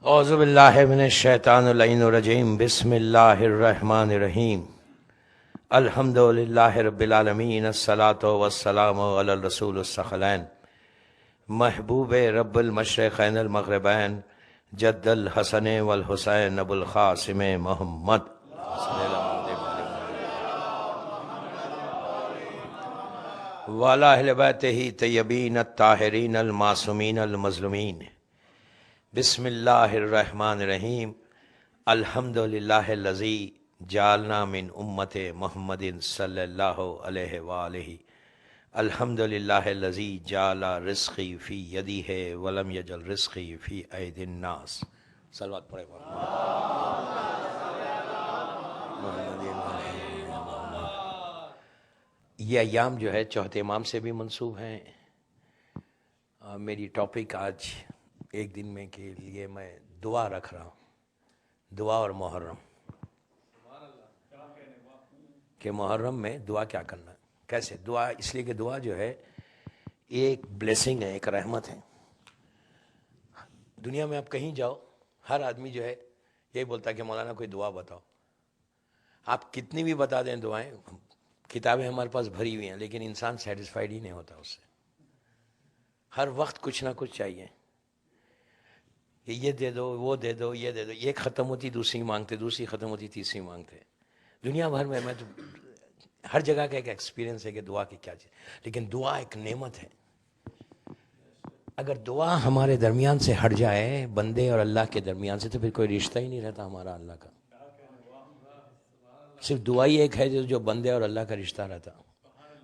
اعوذ باللہ من الشیطان اللعین الرجیم بسم اللہ الرحمن الرحیم الحمد للہ رب العالمین الصلاۃ والسلام علی الرسول الثقلین محبوب رب المشرقین المغربین جد الحسن والحسین ابو القاسم محمد وعلی اہل بیتہ طیبین الطاہرین المعصومین المظلومین بسم اللہ الرحمن الرحیم الحمد للہ الذی جعلنا من امت محمد صلی اللہ علیہ وآلہ الحمد للہ الذی جعل رزقی فی یدیہ ولم یجعل رزقی فی ایدی الناس. صلوات پڑھیں. یہ ایام جو ہے چوتھے امام سے بھی منسوب ہیں. میری ٹاپک آج ایک دن میں کے لیے میں دعا رکھ رہا ہوں. دعا اور محرم کہ محرم میں دعا کیا کرنا ہے، کیسے دعا. اس لیے کہ دعا جو ہے ایک بلیسنگ ہے، ایک رحمت ہے. دنیا میں آپ کہیں جاؤ ہر آدمی جو ہے یہی بولتا ہے کہ مولانا کوئی دعا بتاؤ. آپ کتنی بھی بتا دیں دعائیں، کتابیں ہمارے پاس بھری ہوئی ہیں، لیکن انسان سیٹسفائیڈ ہی نہیں ہوتا اس سے. ہر وقت کچھ نہ کچھ چاہیے، یہ دے دو، وہ دے دو، یہ دے دو. ایک ختم ہوتی دوسری مانگتے، دوسری ختم ہوتی تیسری مانگتے. دنیا بھر میں تو ہر جگہ کا ایک ایکسپیرینس ہے کہ دعا کی کیا چیز، لیکن دعا ایک نعمت ہے. اگر دعا ہمارے درمیان سے ہٹ جائے، بندے اور اللہ کے درمیان سے، تو پھر کوئی رشتہ ہی نہیں رہتا ہمارا اللہ کا. صرف دعا ہی ایک ہے جو بندے اور اللہ کا رشتہ رہتا،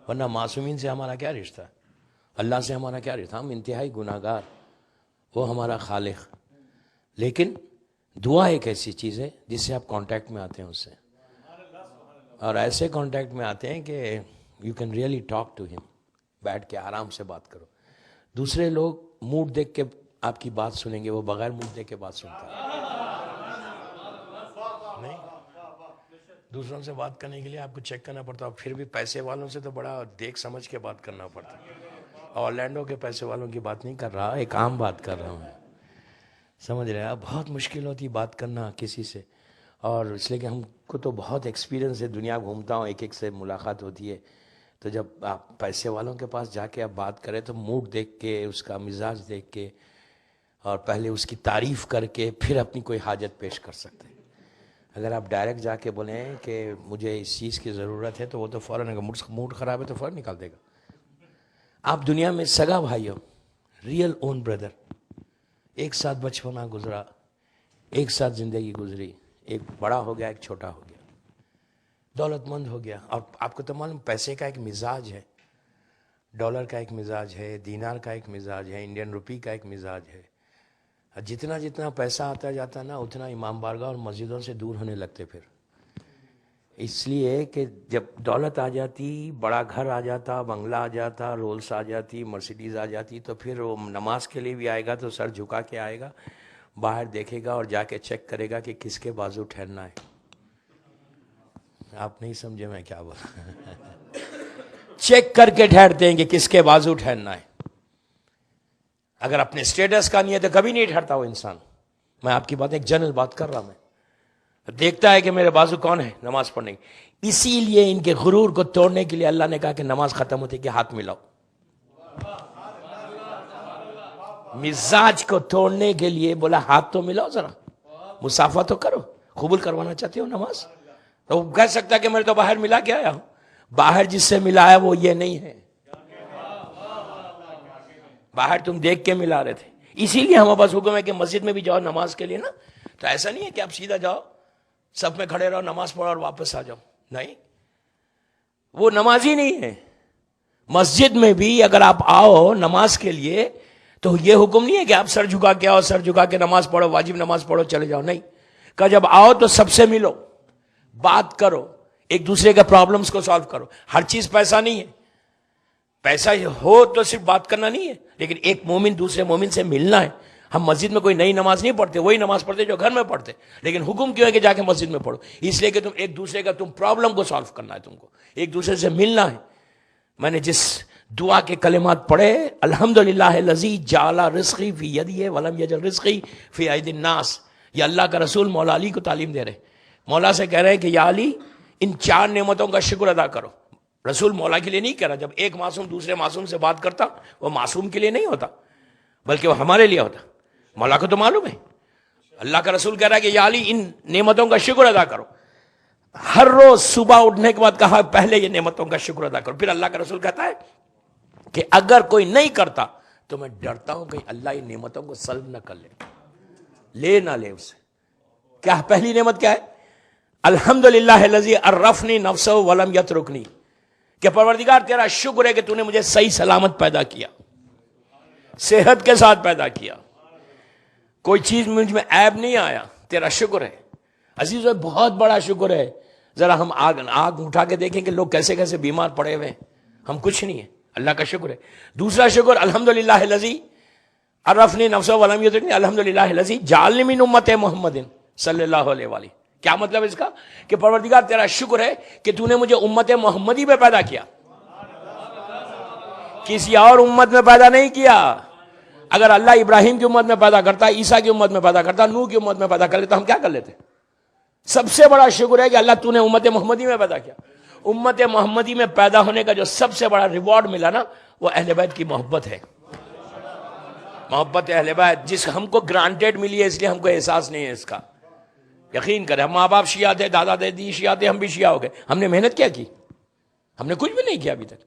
ورنہ معصومین سے ہمارا کیا رشتہ، اللہ سے ہمارا کیا رشتہ. ہم انتہائی گناہ گار، وہ ہمارا خالق. لیکن دعا ایک ایسی چیز ہے جس سے آپ کانٹیکٹ میں آتے ہیں اس سے، اور ایسے کانٹیکٹ میں آتے ہیں کہ you can really talk to ہم. بیٹھ کے آرام سے بات کرو. دوسرے لوگ موڈ دیکھ کے آپ کی بات سنیں گے، وہ بغیر موڈ دیکھ کے بات سنتا ہے. نہیں، دوسروں سے بات کرنے کے لیے آپ کو چیک کرنا پڑتا ہے. پھر بھی پیسے والوں سے تو بڑا دیکھ سمجھ کے بات کرنا پڑتا ہے. اورلینڈو کے پیسے والوں کی بات نہیں کر رہا، ایک عام بات کر رہا ہوں. سمجھ رہے ہیں؟ بہت مشکل ہوتی بات کرنا کسی سے، اور اس لیے کہ ہم کو تو بہت ایکسپیرینس ہے. دنیا گھومتا ہوں، ایک ایک سے ملاقات ہوتی ہے. تو جب آپ پیسے والوں کے پاس جا کے آپ بات کریں تو موڈ دیکھ کے، اس کا مزاج دیکھ کے، اور پہلے اس کی تعریف کر کے پھر اپنی کوئی حاجت پیش کر سکتے ہیں. اگر آپ ڈائریکٹ جا کے بولیں کہ مجھے اس چیز کی ضرورت ہے، تو وہ تو فوراً، اگر موڈ خراب ہے تو فوراً نکال دے گا. آپ دنیا میں سگا بھائی ہو، ریئل اون بردر، ایک ساتھ بچپنا گزرا، ایک ساتھ زندگی گزری، ایک بڑا ہو گیا، ایک چھوٹا ہو گیا، دولت مند ہو گیا. اور آپ کو تو معلوم پیسے کا ایک مزاج ہے، ڈالر کا ایک مزاج ہے، دینار کا ایک مزاج ہے، انڈین روپی کا ایک مزاج ہے. جتنا جتنا پیسہ آتا جاتا نا، اتنا امام بارگاہ اور مسجدوں سے دور ہونے لگتے. پھر اس لیے کہ جب دولت آ جاتی، بڑا گھر آ جاتا، بنگلہ آ جاتا، رولس آ جاتی، مرسیڈیز آ جاتی، تو پھر وہ نماز کے لیے بھی آئے گا تو سر جھکا کے آئے گا، باہر دیکھے گا اور جا کے چیک کرے گا کہ کس کے بازو ٹھہرنا ہے. آپ نہیں سمجھے میں کیا بولا؟ چیک کر کے ٹھہرتے ہیں کہ کس کے بازو ٹھہرنا ہے. اگر اپنے اسٹیٹس کا نہیں ہے تو کبھی نہیں ٹھہرتا وہ انسان. میں آپ کی بات ایک جنرل بات کر رہا ہوں. میں دیکھتا ہے کہ میرے بازو کون ہے نماز پڑھنے کی. اسی لیے ان کے غرور کو توڑنے کے لیے اللہ نے کہا کہ نماز ختم ہوتی کہ ہاتھ ملاؤ. مزاج کو توڑنے کے لیے بولا ہاتھ تو ملاؤ، ذرا مسافہ تو کرو. قبول کروانا چاہتے ہو نماز؟ تو وہ کہہ سکتا کہ میں تو باہر ملا کے آیا ہوں. باہر جس سے ملا ہے وہ یہ نہیں ہے. باہر تم دیکھ کے ملا رہے تھے. اسی لیے ہمارے پاس حکم ہے کہ مسجد میں بھی جاؤ نماز کے لیے نا، تو ایسا نہیں ہے کہ آپ سیدھا جاؤ، صف میں کھڑے رہو، نماز پڑھو اور واپس آ جاؤ. نہیں، وہ نماز ہی نہیں ہے. مسجد میں بھی اگر آپ آؤ نماز کے لیے تو یہ حکم نہیں ہے کہ آپ سر جھکا کے آؤ، سر جھکا کے نماز پڑھو، واجب نماز پڑھو چلے جاؤ. نہیں، کہ جب آؤ تو سب سے ملو، بات کرو، ایک دوسرے کے پرابلمز کو سالو کرو. ہر چیز پیسہ نہیں ہے. پیسہ ہو تو صرف بات کرنا نہیں ہے، لیکن ایک مومن دوسرے مومن سے ملنا ہے. ہم مسجد میں کوئی نئی نماز نہیں پڑھتے، وہی نماز پڑھتے جو گھر میں پڑھتے. لیکن حکم کیوں ہے کہ جا کے مسجد میں پڑھو؟ اس لیے کہ تم ایک دوسرے کا پرابلم کو سالو کرنا ہے، تم کو ایک دوسرے سے ملنا ہے. میں نے جس دعا کے کلمات پڑھے، الحمدللہ الذی جعل رزقی فی یدی ولم یجعل رزقی فی ایدی الناس. یہ اللہ کا رسول مولا علی کو تعلیم دے رہے. مولا سے کہہ رہے ہیں کہ یا علی ان 4 نعمتوں کا شکر ادا کرو. رسول مولا کے لیے نہیں کہہ رہا. جب ایک معصوم دوسرے معصوم سے بات کرتا وہ معصوم کے لیے نہیں ہوتا بلکہ وہ ہمارے لیے ہوتا. مولا کو تو معلوم ہے. اللہ کا رسول کہہ رہا ہے کہ یا علی ان نعمتوں کا شکر ادا کرو. ہر روز صبح اٹھنے کے بعد کہا پہلے یہ نعمتوں کا شکر ادا کرو. پھر اللہ کا رسول کہتا ہے کہ اگر کوئی نہیں کرتا تو میں ڈرتا ہوں کہ اللہ ان نعمتوں کو سلب نہ کر لے نہ لے اس سے. کیا پہلی نعمت کیا ہے؟ الحمدللہ الذی عرفنی نفسہ ولم یترکنی، کہ پروردگار تیرا شکر ہے کہ تو نے مجھے صحیح سلامت پیدا کیا، صحت کے ساتھ پیدا کیا، کوئی چیز مجھ میں عیب نہیں آیا. تیرا شکر ہے عزیزو، بہت بڑا شکر ہے. ذرا ہم آگ اٹھا کے دیکھیں کہ لوگ کیسے کیسے بیمار پڑے ہوئے ہیں. ہم کچھ نہیں ہے، اللہ کا شکر ہے. دوسرا شکر الحمدللہ الذی عرفنی نفسہ ولم یترکنی الحمدللہ الذی جعلنی من امت محمد صلی اللہ علیہ وآلہ. کیا مطلب اس کا؟ کہ پروردگار تیرا شکر ہے کہ تو نے مجھے امت محمدی میں پیدا کیا، کسی اور امت میں پیدا نہیں کیا. اگر اللہ ابراہیم کی امت میں پیدا کرتا، عیسیٰ کی امت میں پیدا کرتا، نوح کی امت میں پیدا کر لیتا، ہم کیا کر لیتے؟ سب سے بڑا شکر ہے کہ اللہ تو نے امت محمدی میں پیدا کیا. امت محمدی میں پیدا ہونے کا جو سب سے بڑا ریوارڈ ملا نا، وہ اہل بیت کی محبت ہے. محبت اہل بیت جس ہم کو گرانٹیڈ ملی ہے، اس لیے ہم کو احساس نہیں ہے اس کا. یقین کریں، ہم ماں باپ شیعہ تھے، دادا دادی شیعہ تھے، ہم بھی شیعہ ہو گئے. ہم نے محنت کیا کی؟ ہم نے کچھ بھی نہیں کیا ابھی تک.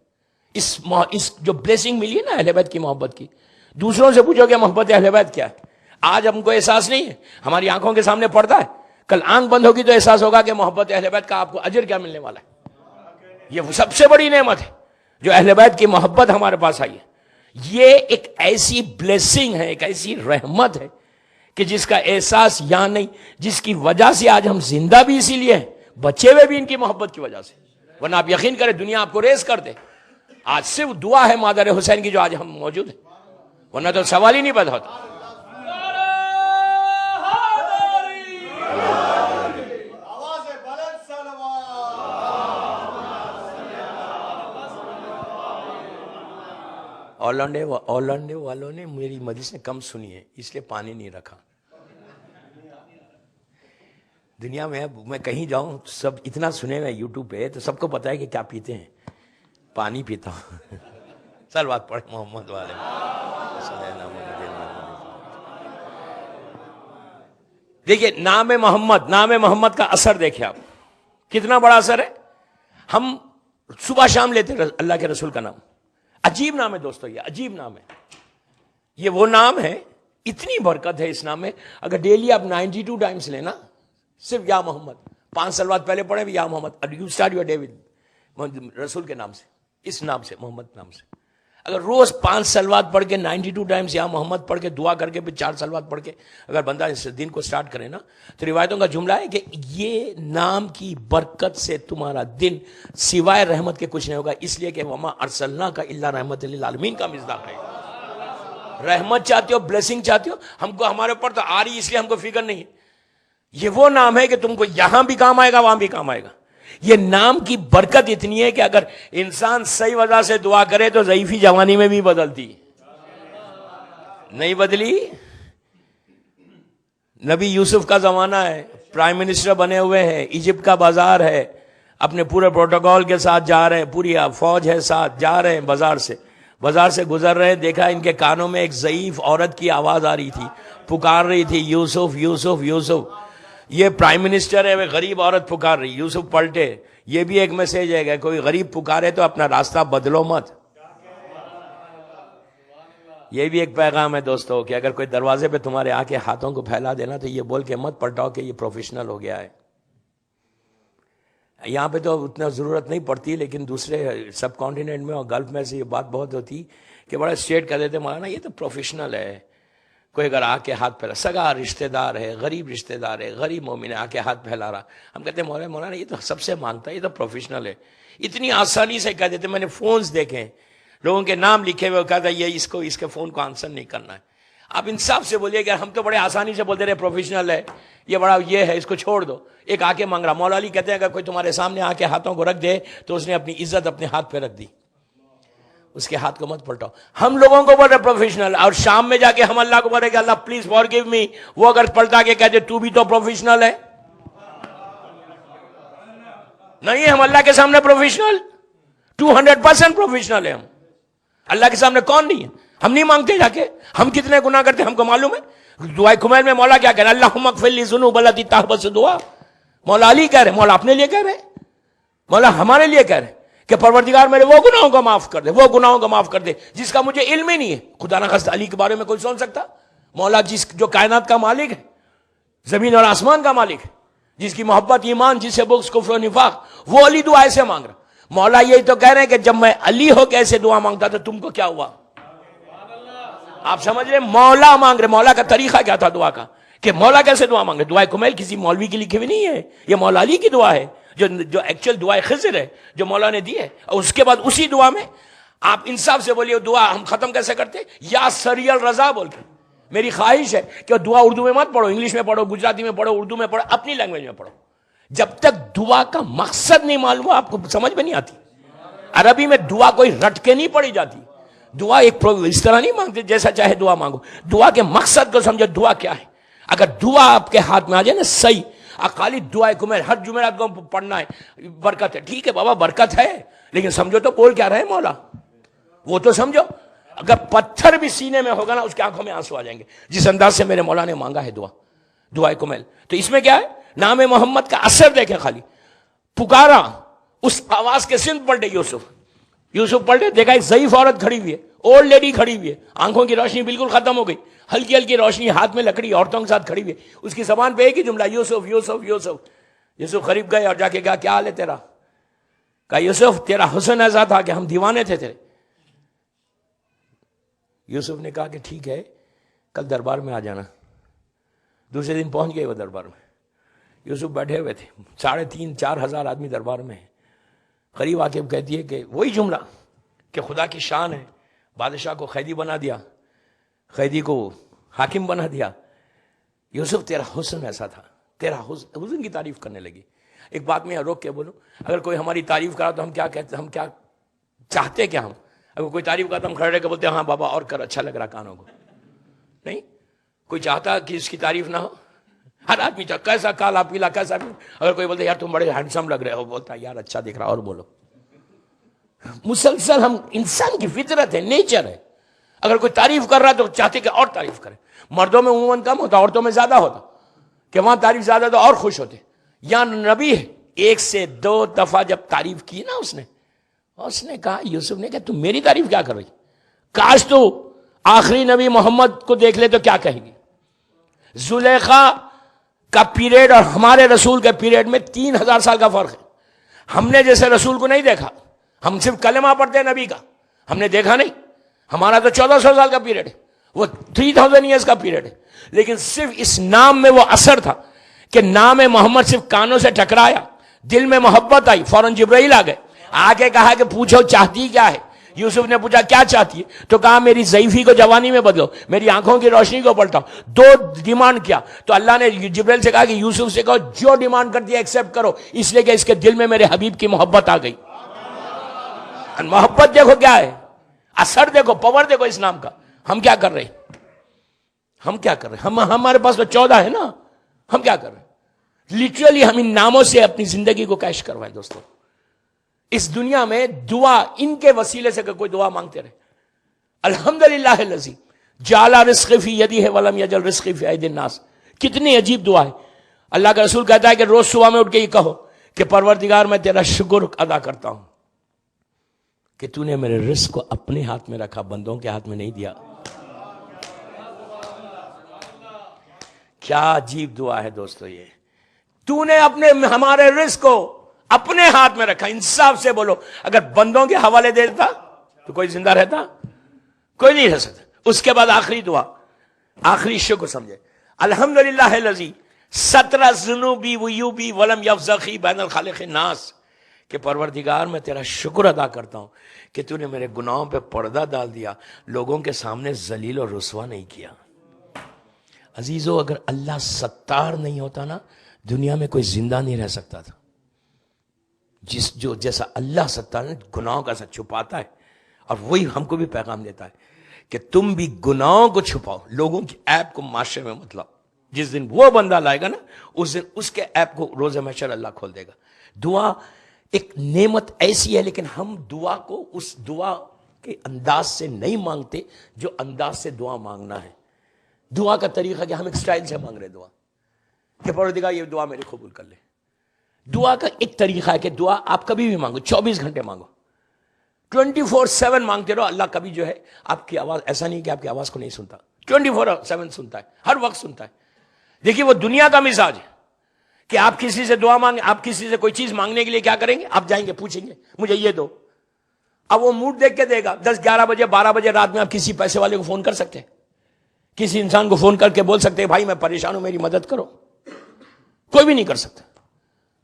اس جو بلیسنگ ملی ہے نا اہل بیت کی محبت کی، دوسروں سے پوچھو کہ محبت اہل بیت کیا ہے. آج ہم کو احساس نہیں ہے، ہماری آنکھوں کے سامنے پڑتا ہے. کل آنکھ بند ہوگی تو احساس ہوگا کہ محبت اہل بیت کا آپ کو اجر کیا ملنے والا ہے. یہ سب سے بڑی نعمت ہے جو اہل بیت کی محبت ہمارے پاس آئی ہے. یہ ایک ایسی بلیسنگ ہے، ایک ایسی رحمت ہے کہ جس کا احساس یہاں نہیں، جس کی وجہ سے آج ہم زندہ بھی اسی لیے ہیں، بچے ہوئے بھی ان کی محبت کی وجہ سے. ورنہ آپ یقین کریں دنیا آپ کو ریز کر دے. آج صرف دعا ہے مادر حسین کی جو آج ہم موجود ہیں، ورنہ تو سوال ہی نہیں پیدا ہوتا. اولانڈے والوں نے میری مجلسیں کم سنی ہے، اس لیے پانی نہیں رکھا. دنیا میں کہیں جاؤں سب اتنا سنے میں یوٹیوب پہ تو سب کو پتا ہے کہ کیا پیتے ہیں. پانی پیتا ہوں. چل بات پڑھے محمد والے. دیکھیے نام محمد کا اثر دیکھیں آپ، کتنا بڑا اثر ہے. ہم صبح شام لیتے اللہ کے رسول کا نام. عجیب نام ہے دوستو، یہ عجیب نام ہے. یہ وہ نام ہے، اتنی برکت ہے اس نام میں. اگر ڈیلی آپ 92 ٹائمز لینا صرف یا محمد، 5 صلوات پہلے پڑھیں یا Muhammad, you start your day with رسول کے نام سے، اس نام سے، محمد نام سے. اگر روز 5 صلوات پڑھ کے 92 ٹائمز یا محمد پڑھ کے دعا کر کے پھر 4 صلوات پڑھ کے اگر بندہ اس دن کو سٹارٹ کرے نا، تو روایتوں کا جملہ ہے کہ یہ نام کی برکت سے تمہارا دن سوائے رحمت کے کچھ نہیں ہوگا. اس لیے کہ وما ارسلناک الا رحمت للعالمین کا مصداق ہے. رحمت چاہتے ہو، بلیسنگ چاہتے ہو، ہم کو ہمارے اوپر تو آ رہی اس لیے ہم کو فکر نہیں ہے. یہ وہ نام ہے کہ تم کو یہاں بھی کام آئے گا، وہاں بھی کام آئے گا. یہ نام کی برکت اتنی ہے کہ اگر انسان صحیح وجہ سے دعا کرے تو ضعیفی جوانی میں بھی بدلتی. نہیں بدلی؟ نبی یوسف کا زمانہ ہے، پرائم منسٹر بنے ہوئے ہیں، ایجپٹ کا بازار ہے، اپنے پورے پروٹوکول کے ساتھ جا رہے ہیں، پوری فوج ہے ساتھ، جا رہے ہیں بازار سے گزر رہے ہیں. دیکھا ان کے کانوں میں ایک ضعیف عورت کی آواز آ رہی تھی، پکار رہی تھی یوسف یوسف یوسف. یہ پرائم منسٹر ہے، وہ غریب عورت پکار رہی. یوسف پلٹے. یہ بھی ایک میسج ہے کہ کوئی غریب پکارے تو اپنا راستہ بدلو مت. یہ بھی ایک پیغام ہے دوستو کہ اگر کوئی دروازے پہ تمہارے آ کے ہاتھوں کو پھیلا دینا تو یہ بول کے مت پلٹاؤ کہ یہ پروفیشنل ہو گیا ہے. یہاں پہ تو اتنا ضرورت نہیں پڑتی، لیکن دوسرے سب کانٹیننٹ میں اور گلف میں سے یہ بات بہت ہوتی کہ بڑا اسٹیٹ کر دیتے مولانا یہ تو پروفیشنل ہے. کوئی اگر آ کے ہاتھ پھیلا، سگا رشتہ دار ہے، غریب رشتہ دار ہے، غریب مومن ہے، آ کے ہاتھ پھیلا رہا، ہم کہتے ہیں مولانا یہ تو سب سے مانگتا ہے، یہ تو پروفیشنل ہے. اتنی آسانی سے کہہ دیتے. میں نے فونز دیکھے، لوگوں کے نام لکھے ہوئے، کہتا ہے یہ اس کے فون کو آنسر نہیں کرنا ہے. آپ انصاف سے بولیے کہ ہم تو بڑے آسانی سے بولتے رہے پروفیشنل ہے، یہ بڑا یہ ہے، اس کو چھوڑ دو. ایک آ کے مانگ رہا. مولا علی کہتے ہیں اگر کوئی تمہارے سامنے آ کے ہاتھوں کو رکھ دے تو اس نے اپنی عزت اپنے ہاتھ پہ رکھ دی. اس کے ہاتھ کو مت پلٹاؤ. ہم لوگوں کو بول رہے پروفیشنل, اور شام میں جا کے ہم اللہ کو بول رہے کہ اللہ پلیز فارگیو می. وہ اگر پلٹا کے کہتے تو بھی تو پروفیشنل ہے. نہیں, ہم اللہ کے سامنے پروفیشنل 200% پروفیشنل ہے. ہم اللہ کے سامنے کون نہیں ہے؟ ہم نہیں مانگتے جا کے ہم کتنے گناہ کرتے ہم کو معلوم ہے. دعائے کمیل میں مولا کیا کہہ رہے ہیں؟ اللہم اغفر لی ذنوب التی تحبس دعا. مولا علی کہہ رہے ہیں, مولا اپنے لیے کہہ رہے ہیں, مولا ہمارے لیے کہہ رہے ہیں کہ پروردگار میرے وہ گناہوں کو معاف کر دے, وہ گناہوں کو معاف کر دے جس کا مجھے علم ہی نہیں ہے. خدا نخواستہ علی کے بارے میں کوئی سوچ سکتا؟ مولا جو کائنات کا مالک ہے, زمین اور آسمان کا مالک ہے, جس کی محبت ایمان, جس سے بغض کفر و نفاق, وہ علی دعا ایسے مانگ رہا. مولا یہی تو کہہ رہے ہیں کہ جب میں علی ہو کے ایسے دعا مانگتا تو تم کو کیا ہوا؟ آپ سمجھ رہے؟ مولا مانگ رہے. مولا کا طریقہ کیا تھا دعا کا, کہ مولا کیسے دعا مانگے؟ دعائے کمیل کسی مولوی کی لکھی ہوئی نہیں ہے, یہ مولا علی کی دعا ہے, جو ایکچوئل دعائے خضر ہے جو مولا نے دی ہے. اور اس کے بعد اسی دعا میں آپ انصاف سے بولیے دعا ہم ختم کیسے کرتے؟ یا سری الرضا بول کے. میری خواہش ہے کہ دعا اردو میں مت پڑھو, انگلش میں پڑھو, گجراتی میں پڑھو, اردو میں پڑھو, اپنی لینگویج میں پڑھو. جب تک دعا کا مقصد نہیں معلوم آپ کو سمجھ میں نہیں آتی. عربی میں دعا کوئی رٹ کے نہیں پڑھی جاتی. دعا ایک اس طرح نہیں مانگتے جیسا چاہے دعا مانگو. دعا کے مقصد کو سمجھو دعا کیا ہے. اگر دعا آپ کے ہاتھ میں آ جائے نا صحیح, خالی دعائے کمیل ہر جمعرات کو پڑھنا ہے, برکت ہے, ٹھیک ہے بابا برکت ہے, لیکن سمجھو تو بول کیا رہے مولا, وہ تو سمجھو. اگر پتھر بھی سینے میں ہوگا نا اس کی آنکھوں میں آنسو آ جائیں گے جس انداز سے میرے مولا نے مانگا ہے دعائے کمیل. تو اس میں کیا ہے؟ نام محمد کا اثر دیکھیں, خالی پکارا, اس آواز کے سندھ پلٹے. یوسف پلٹے, دیکھا ایک ضعیف عورت کھڑی ہوئی ہے, اولڈ لیڈی کھڑی ہوئی ہے, آنکھوں کی روشنی بالکل ختم ہو گئی, ہلکی ہلکی روشنی, ہاتھ میں لکڑی, عورتوں کے ساتھ کھڑی ہوئی ہے. اس کی زبان پہ ایک ہی جملہ, یوسف یوسف یوسف. یوسف قریب گئے اور جا کے کہا کیا حال ہے تیرا؟ کہا یوسف تیرا حسن ایسا تھا کہ ہم دیوانے تھے تیرے. یوسف نے کہا کہ ٹھیک ہے کل دربار میں آ جانا. دوسرے دن پہنچ گئے وہ دربار میں. یوسف بیٹھے ہوئے تھے, 3,500-4,000 آدمی دربار میں ہیں. قریب آ کے کہتی ہے کہ وہی جملہ کہ خدا کی شان ہے, بادشاہ کو قیدی بنا دیا, قیدی کو حاکم بنا دیا. یوسف تیرا حسن ایسا تھا, تیرا حسن کی تعریف کرنے لگی. ایک بات میں روک کے بولوں, اگر کوئی ہماری تعریف کرا تو ہم کیا کہتے, ہم کیا چاہتے, کیا ہم اگر کوئی تعریف کرتا ہم کھڑے رہ کے بولتے ہاں بابا اور کر, اچھا لگ رہا کانوں کو. نہیں, کوئی چاہتا کہ اس کی تعریف نہ ہو. ہر آدمی چاہتا کیسا کالا پیلا کیسا بھی, اگر کوئی بولتے یار تم بڑے ہینڈسم لگ رہے ہو, بولتا یار اچھا دکھ رہا اور بولو. مسلسل ہم, انسان کی فطرت ہے, نیچر ہے. اگر کوئی تعریف کر رہا تو چاہتے کہ اور تعریف کرے. مردوں میں عموماً کم ہوتا, عورتوں میں زیادہ ہوتا, کہ وہاں تعریف زیادہ تو اور خوش ہوتے. یا نبی ہے, 1 سے 2 دفعہ جب تعریف کی نا اس نے کہا, یوسف نے کہا تم میری تعریف کیا کر رہی, کاش تو آخری نبی محمد کو دیکھ لے تو کیا کہیں گے. زلیخا کا پیریڈ اور ہمارے رسول کے پیریڈ میں 3,000 سال کا فرق ہے. ہم نے جیسے رسول کو نہیں دیکھا, ہم صرف کلمہ پڑھتے ہیں نبی کا, ہم نے دیکھا نہیں. ہمارا تو 1,400 سال کا پیریڈ ہے, وہ 3,000 ایئرس کا پیریڈ ہے. لیکن صرف اس نام میں وہ اثر تھا کہ نام محمد صرف کانوں سے ٹکرایا, دل میں محبت آئی, فوراً جبرائیل آ گئے, آ کے کہا کہ پوچھو چاہتی کیا ہے. یوسف نے پوچھا کیا چاہتی ہے, تو کہا میری ضعیفی کو جوانی میں بدلو, میری آنکھوں کی روشنی کو پلٹاؤ. 2 ڈیمانڈ کیا. تو اللہ نے جبرائیل سے کہا کہ یوسف سے کہو جو ڈیمانڈ کرتی ہے ایکسیپٹ کرو, اس لیے کہ اس کے دل میں میرے حبیب کی محبت آ گئی. محبت دیکھو کیا ہے, اثر دیکھو, پاور دیکھو اس نام کا. ہم کیا کر رہے ہیں, ہم کیا کر رہے ہیں, ہمارے پاس تو 14 ہے نا, ہم کیا کر رہے ہیں. لٹرلی ہم ان ناموں سے اپنی زندگی کو کیش کروائیں. دوستوں اس دنیا میں دعا ان کے وسیلے سے کوئی دعا مانگتے رہے. الحمدللہ الذی جعل رزق فی یدہ ولم یجعل رزق فی ایدی الناس. کتنی عجیب دعا ہے. اللہ کا رسول کہتا ہے کہ روز صبح میں اٹھ کے یہ کہو کہ پروردگار میں تیرا شکر ادا کرتا ہوں کہ تو نے میرے رزق کو اپنے ہاتھ میں رکھا, بندوں کے ہاتھ میں نہیں دیا. کیا عجیب دعا ہے دوستو یہ. تو نے ہمارے رزق کو اپنے ہاتھ میں رکھا. انصاف سے بولو, اگر بندوں کے حوالے دے دیتا تو کوئی زندہ رہتا, کوئی نہیں رہ سکتا. اس کے بعد آخری دعا, آخری شکر سمجھے. الحمدللہ الذی ستر ذنوبی وعیوبی ولم یفضحی بین الخالق الناس. کہ پروردگار میں تیرا شکر ادا کرتا ہوں کہ تو نے میرے گناہوں پہ پردہ ڈال دیا, لوگوں کے سامنے ذلیل اور رسوا نہیں کیا. عزیزو اگر اللہ ستار نہیں ہوتا نا, دنیا میں کوئی زندہ نہیں رہ سکتا تھا. جیسا اللہ ستار گناہوں کا ساتھ چھپاتا ہے اور وہی ہم کو بھی پیغام دیتا ہے کہ تم بھی گناہوں کو چھپاؤ, لوگوں کی عیب کو معاشرے میں مت لاؤ. جس دن وہ بندہ لائے گا نا, اس دن اس کے عیب کو روز محشر اللہ کھول دے گا. دعا ایک نعمت ایسی ہے, لیکن ہم دعا کو اس دعا کے انداز سے نہیں مانگتے جو انداز سے دعا مانگنا ہے. دعا کا طریقہ کہ ہم ایک سٹائل سے مانگ رہے دعا, کہ پروردگار یہ دعا میری قبول کر لے. دعا کا ایک طریقہ ہے کہ دعا آپ کبھی بھی مانگو, 24 گھنٹے مانگو, 24/7 مانگتے رہو. اللہ کبھی جو ہے آپ کی آواز, ایسا نہیں کہ آپ کی آواز کو نہیں سنتا, 24/7 سنتا ہے, ہر وقت سنتا ہے. دیکھیے وہ دنیا کا مزاج ہے کہ آپ کسی سے دعا مانگیں, آپ کسی سے کوئی چیز مانگنے کے لیے کیا کریں گے, آپ جائیں گے پوچھیں گے مجھے یہ دو. اب وہ موڈ دیکھ کے دے گا. 10-11 بجے 12 بجے رات میں آپ کسی پیسے والے کو فون کر سکتے ہیں, کسی انسان کو فون کر کے بول سکتے ہیں بھائی میں پریشان ہوں میری مدد کرو. کوئی بھی نہیں کر سکتا.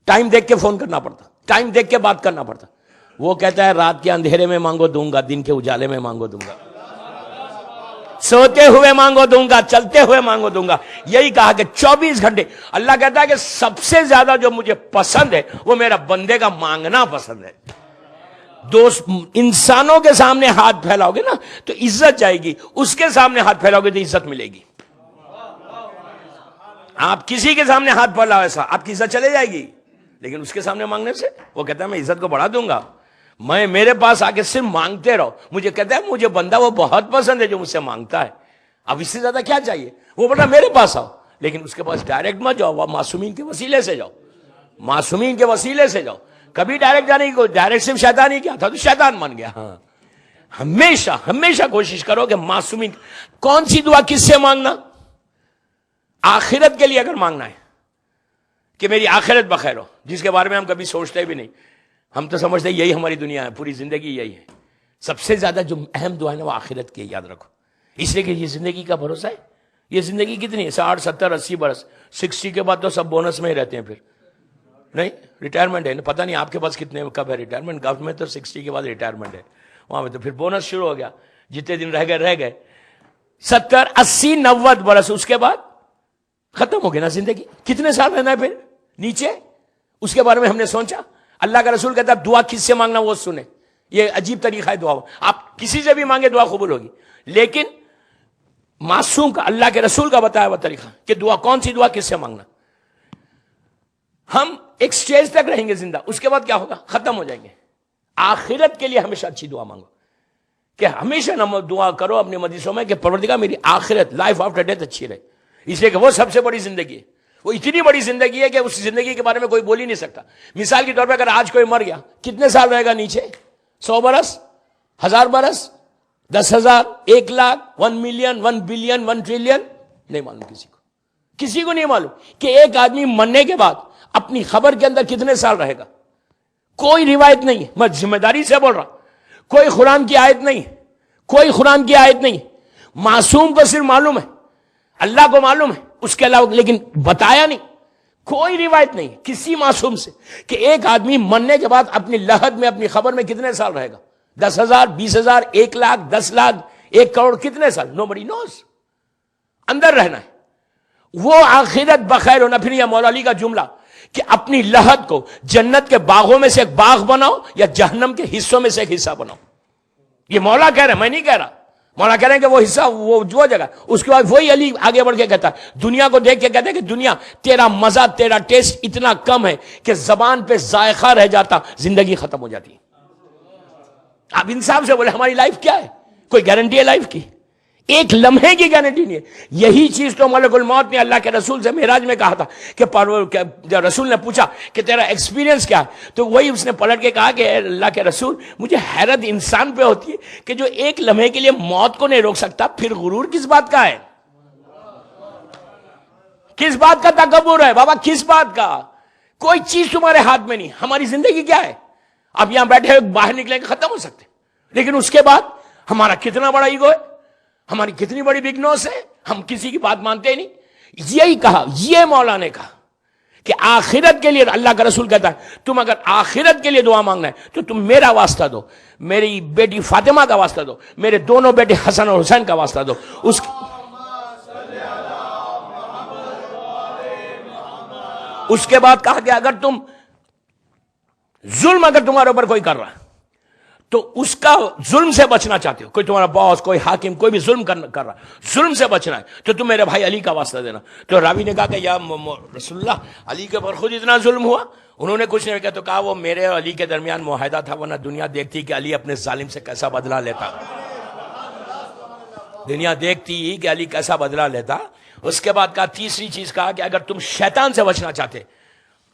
ٹائم دیکھ کے فون کرنا پڑتا, ٹائم دیکھ کے بات کرنا پڑتا. وہ کہتا ہے رات کے اندھیرے میں مانگو دوں گا, دن کے اجالے میں مانگو دوں گا, سوتے ہوئے مانگو دوں گا, چلتے ہوئے مانگو دوں گا. یہی کہا کہ 24 گھنٹے. اللہ کہتا ہے کہ سب سے زیادہ جو مجھے پسند ہے وہ میرا بندے کا مانگنا پسند ہے. دوست انسانوں کے سامنے ہاتھ پھیلاؤ گے نا تو عزت جائے گی, اس کے سامنے ہاتھ پھیلاؤ گے تو عزت ملے گی. آپ کسی کے سامنے ہاتھ پھیلاؤ ایسا آپ کی عزت چلے جائے گی, لیکن اس کے سامنے مانگنے سے وہ کہتا ہے میں عزت کو بڑھا دوں گا. میں میرے پاس آ کے صرف مانگتے رہو. مجھے کہتا ہے مجھے بندہ وہ بہت پسند ہے جو مجھ سے مانگتا ہے. اب اس سے زیادہ کیا چاہیے, وہ بڑا میرے پاس آؤ, لیکن اس کے پاس ڈائریکٹ مت جاؤ, وہ معصومین کے وسیلے سے جاؤ, معصومین کے وسیلے سے جاؤ. کبھی ڈائریکٹ جانے کی, ڈائریکٹ صرف شیطان ہی کیا تھا تو شیطان بن گیا. ہاں ہمیشہ ہمیشہ کوشش کرو کہ معصومین. کون سی دعا کس سے مانگنا, آخرت کے لیے اگر مانگنا ہے کہ میری آخرت بخیر ہو, جس کے بارے میں ہم کبھی سوچتے بھی نہیں. ہم تو سمجھتے ہیں یہی ہماری دنیا ہے, پوری زندگی یہی ہے. سب سے زیادہ جو اہم دعا ہے نا وہ آخرت کی, یاد رکھو. اس لیے کہ یہ زندگی کا بھروسہ ہے. یہ زندگی کتنی ہے, 60 70 80 برس, 60 کے بعد تو سب بونس میں ہی رہتے ہیں. پھر نہیں ریٹائرمنٹ ہے, پتہ نہیں آپ کے پاس کتنے کب ہے ریٹائرمنٹ. گولف میں تو 60 کے بعد ریٹائرمنٹ ہے, وہاں پہ تو پھر بونس شروع ہو گیا. جتنے دن رہ گئے 70 80 90 برس, اس کے بعد ختم ہو گیا نا زندگی. کتنے سال رہنا ہے پھر نیچے, اس کے بارے میں ہم نے سوچا. اللہ کا رسول کہتا ہے دعا کس سے مانگنا وہ سنے. یہ عجیب طریقہ ہے دعا, آپ کسی سے بھی مانگے دعا قبول ہوگی, لیکن معصوم کا, اللہ کے رسول کا بتایا ہوا طریقہ کہ دعا کون سی دعا کس سے مانگنا. ہم ایک سٹیج تک رہیں گے زندہ, اس کے بعد کیا ہوگا, ختم ہو جائیں گے. آخرت کے لیے ہمیشہ اچھی دعا مانگو, کہ ہمیشہ دعا کرو اپنے مجلسوں میں کہ پروردگار میری آخرت لائف آفٹر ڈیتھ اچھی رہے. اس لیے کہ وہ سب سے بڑی زندگی ہے, وہ اتنی بڑی زندگی ہے کہ اس زندگی کے بارے میں کوئی بول ہی نہیں سکتا. مثال کے طور پہ اگر آج کوئی مر گیا, کتنے سال رہے گا نیچے, 100 برس, 1000 برس, 10,000, 1 لاکھ, 1 ملین, 1 بلین, 1 ٹریلین, نہیں معلوم کسی کو نہیں معلوم کہ ایک آدمی مرنے کے بعد اپنی خبر کے اندر کتنے سال رہے گا. کوئی روایت نہیں ہے, میں ذمہ داری سے بول رہا, کوئی قرآن کی آیت نہیں, کوئی قرآن کی آیت نہیں. معصوم کو صرف معلوم ہے, اللہ کو معلوم ہے, اس کے علاوہ لیکن بتایا نہیں. کوئی روایت نہیں کسی معصوم سے کہ ایک آدمی مرنے کے بعد اپنی لحد میں اپنی خبر میں کتنے سال رہے گا, 10,000, 20,000, 1 لاکھ, 10 لاکھ, 1 کروڑ, کتنے سال, nobody knows. اندر رہنا ہے, وہ آخرت بخیر ہونا. پھر یہ مولا علی کا جملہ کہ اپنی لحد کو جنت کے باغوں میں سے ایک باغ بناؤ یا جہنم کے حصوں میں سے ایک حصہ بناؤ. یہ مولا کہہ رہے ہیں, میں نہیں کہہ رہا. مولا کہہ رہے ہیں کہ وہ حصہ وہ جگہ. اس کے بعد وہی علی آگے بڑھ کے کہتا ہے, دنیا کو دیکھ کے کہتا ہے کہ دنیا تیرا مزہ, تیرا ٹیسٹ اتنا کم ہے کہ زبان پہ ذائقہ رہ جاتا, زندگی ختم ہو جاتی. آپ انصاف سے بولے ہماری لائف کیا ہے, کوئی گارنٹی ہے لائف کی, ایک لمحے کی گارنٹی نہیں ہے. یہی چیز تو ملک الموت نے اللہ کے رسول سے معراج میں کہا تھا کہ رسول نے پوچھا کہ تیرا ایکسپیرینس کیا ہے, تو وہی اس نے پلٹ کے کہا کہ اے اللہ کے رسول, مجھے حیرت انسان پہ ہوتی ہے کہ جو ایک لمحے کے لیے موت کو نہیں روک سکتا, پھر غرور کس بات کا ہے, کس بات کا تکبر ہے بابا, کس بات کا. کوئی چیز تمہارے ہاتھ میں نہیں. ہماری زندگی کیا ہے, اب یہاں بیٹھے باہر نکلیں گے ختم ہو سکتے, لیکن اس کے بعد ہمارا کتنا بڑا ایگو ہے, ہماری کتنی بڑی بگ نوس ہے, ہم کسی کی بات مانتے ہی نہیں. یہی کہا, یہ مولا نے کہا کہ آخرت کے لیے. اللہ کا رسول کہتا ہے تم اگر آخرت کے لیے دعا مانگنا ہے تو تم میرا واسطہ دو, میری بیٹی فاطمہ کا واسطہ دو, میرے دونوں بیٹے حسن اور حسین کا واسطہ دو. اس کے بعد کہا کہ اگر تم ظلم اگر تمہارے اوپر کوئی کر رہا ہے تو اس کا ظلم سے بچنا چاہتے ہو، کوئی تمہارا باس، کوئی حاکم، کوئی بھی ظلم کر رہا، ظلم سے بچنا ہے تو تم میرے بھائی علی کا واسطہ دینا. تو راوی نے کہا کہ یا رسول اللہ، علی کے اوپر خود اتنا ظلم ہوا؟ انہوں نے کچھ نہیں کہا، تو کہا وہ میرے اور علی کے درمیان معاہدہ تھا، ورنہ دنیا دیکھتی کہ علی اپنے ظالم سے کیسا بدلہ لیتا، دنیا دیکھتی کہ علی کیسا بدلہ لیتا. اس کے بعد کہا، تیسری چیز کہا کہ اگر تم شیطان سے بچنا چاہتے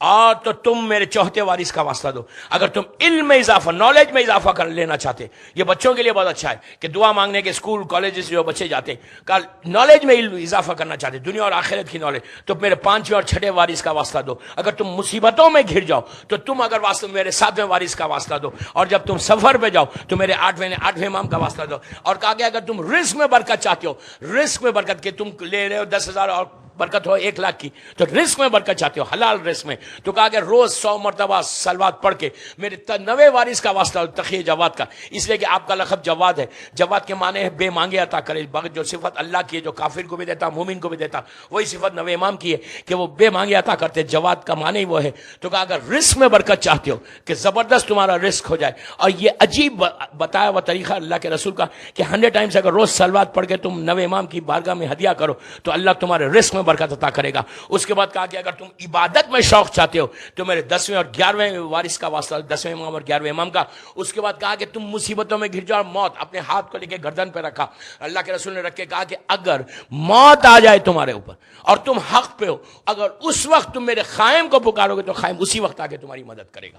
اور تو تم میرے چوتھے وارث کا واسطہ دو. اگر تم علم میں اضافہ، نالج میں اضافہ کر لینا چاہتے، یہ بچوں کے لیے بہت اچھا ہے کہ دعا مانگنے کے اسکول کالجز جو بچے جاتے ہیں، نالج میں علم اضافہ کرنا چاہتے، دنیا اور آخرت کی نالج، تو میرے پانچویں اور چھٹے وارث کا واسطہ دو. اگر تم مصیبتوں میں گھر جاؤ تو تم اگر واسطہ میرے ساتویں وارث کا واسطہ دو. اور جب تم سفر پہ جاؤ تو میرے آٹھویں امام کا واسطہ دو. اور کہا کہ اگر تم رزق میں برکت چاہتے ہو، رزق میں برکت کہ تم لے رہے ہو 10,000 اور برکت ہو 1,00,000 کی، تو رزق میں برکت چاہتے ہو، حلال رزق میں، تو کہا کہ روز 100 مرتبہ صلوات پڑھ کے میرے 9ویں وارث کا واسطہ تقی جواد کا، اس لیے کہ آپ کا لقب جواد ہے. جواد کے معنی ہے بے مانگے عطا کرے، جو صفت اللہ کی ہے، جو کافر کو بھی دیتا، مومن کو بھی دیتا، وہی صفت 9ویں امام کی ہے کہ وہ بے مانگے عطا کرتے. جواد کا معنی وہ ہے. تو کہا اگر رزق میں برکت چاہتے ہو کہ زبردست تمہارا رزق ہو جائے، اور یہ عجیب بتایا ہوا طریقہ اللہ کے رسول کا کہ 100 ٹائمز اگر روز صلوات پڑھ کے تم 9ویں امام کی بارگاہ میں ہدیہ کرو تو اللہ تمہارے رزق میں برکت عطا کرے گا. اس کے بعد کہا کہ اگر تم عبادت میں شوق چاہتے ہو تو میرے 10ویں اور 11ویں وارث کا واسطہ، 10ویں امام اور 11ویں امام کا. اس کے بعد کہا کہ تم مصیبتوں میں گر جاؤ، موت اپنے ہاتھ کو لے کے گردن پہ رکھا، اللہ کے رسول نے رکھ کے کہا کہ اگر موت آ جائے تمہارے اوپر اور تم حق پہ ہو، اگر اس وقت تم میرے قائم کو پکارو گے تو قائم اسی وقت آ کے تمہاری مدد کرے گا.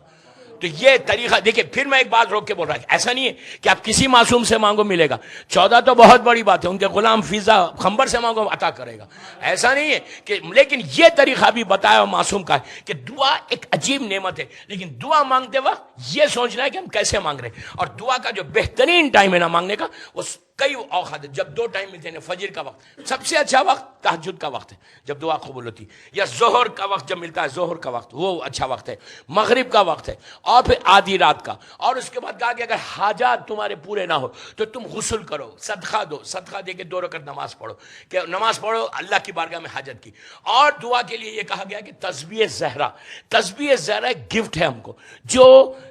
تو یہ طریقہ دیکھیں. پھر میں ایک بات روک کے بول رہا ہوں، ایسا نہیں ہے کہ آپ کسی معصوم سے مانگو ملے گا. 14 تو بہت بڑی بات ہے، ان کے غلام فیضا خمبر سے مانگو عطا کرے گا، ایسا نہیں ہے کہ. لیکن یہ طریقہ بھی بتایا معصوم کا ہے کہ دعا ایک عجیب نعمت ہے، لیکن دعا مانگتے وقت یہ سوچنا ہے کہ ہم کیسے مانگ رہے ہیں. اور دعا کا جو بہترین ٹائم ہے نا مانگنے کا، وہ کئی اوقات جب 2 ٹائم ملتے ہیں. فجر کا وقت سب سے اچھا وقت، تہجد کا وقت ہے جب دعا قبول ہوتی، یا ظہر کا وقت جب ملتا ہے، ظہر کا وقت وہ اچھا وقت ہے، مغرب کا وقت ہے، اور پھر آدھی رات کا. اور اس کے بعد کہا کہ اگر حاجات تمہارے پورے نہ ہو تو تم غسل کرو، صدقہ دو، صدقہ دے کے 2 رکعت نماز پڑھو، کہ نماز پڑھو اللہ کی بارگاہ میں حاجت کی. اور دعا کے لیے یہ کہا گیا کہ تسبیح زہرا، تسبیح زہرا ایک گفٹ ہے ہم کو جو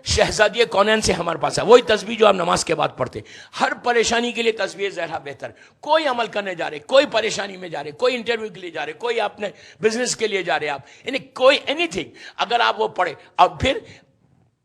شہزادی کونین سے ہمارے پاس ہے، وہی تسبیح جو ہم نماز کے بعد پڑھتے. ہر پریشانی کے لیے تسبیح زہرا بہتر. کوئی عمل کرنے جا رہے، کوئی پریشانی میں جا رہے، کوئی انٹرویو کے لیے جا رہے، کوئی اپنے بزنس کے لیے جا رہے، آپ یعنی کوئی اینی تھنگ اگر آپ وہ پڑھے. اور پھر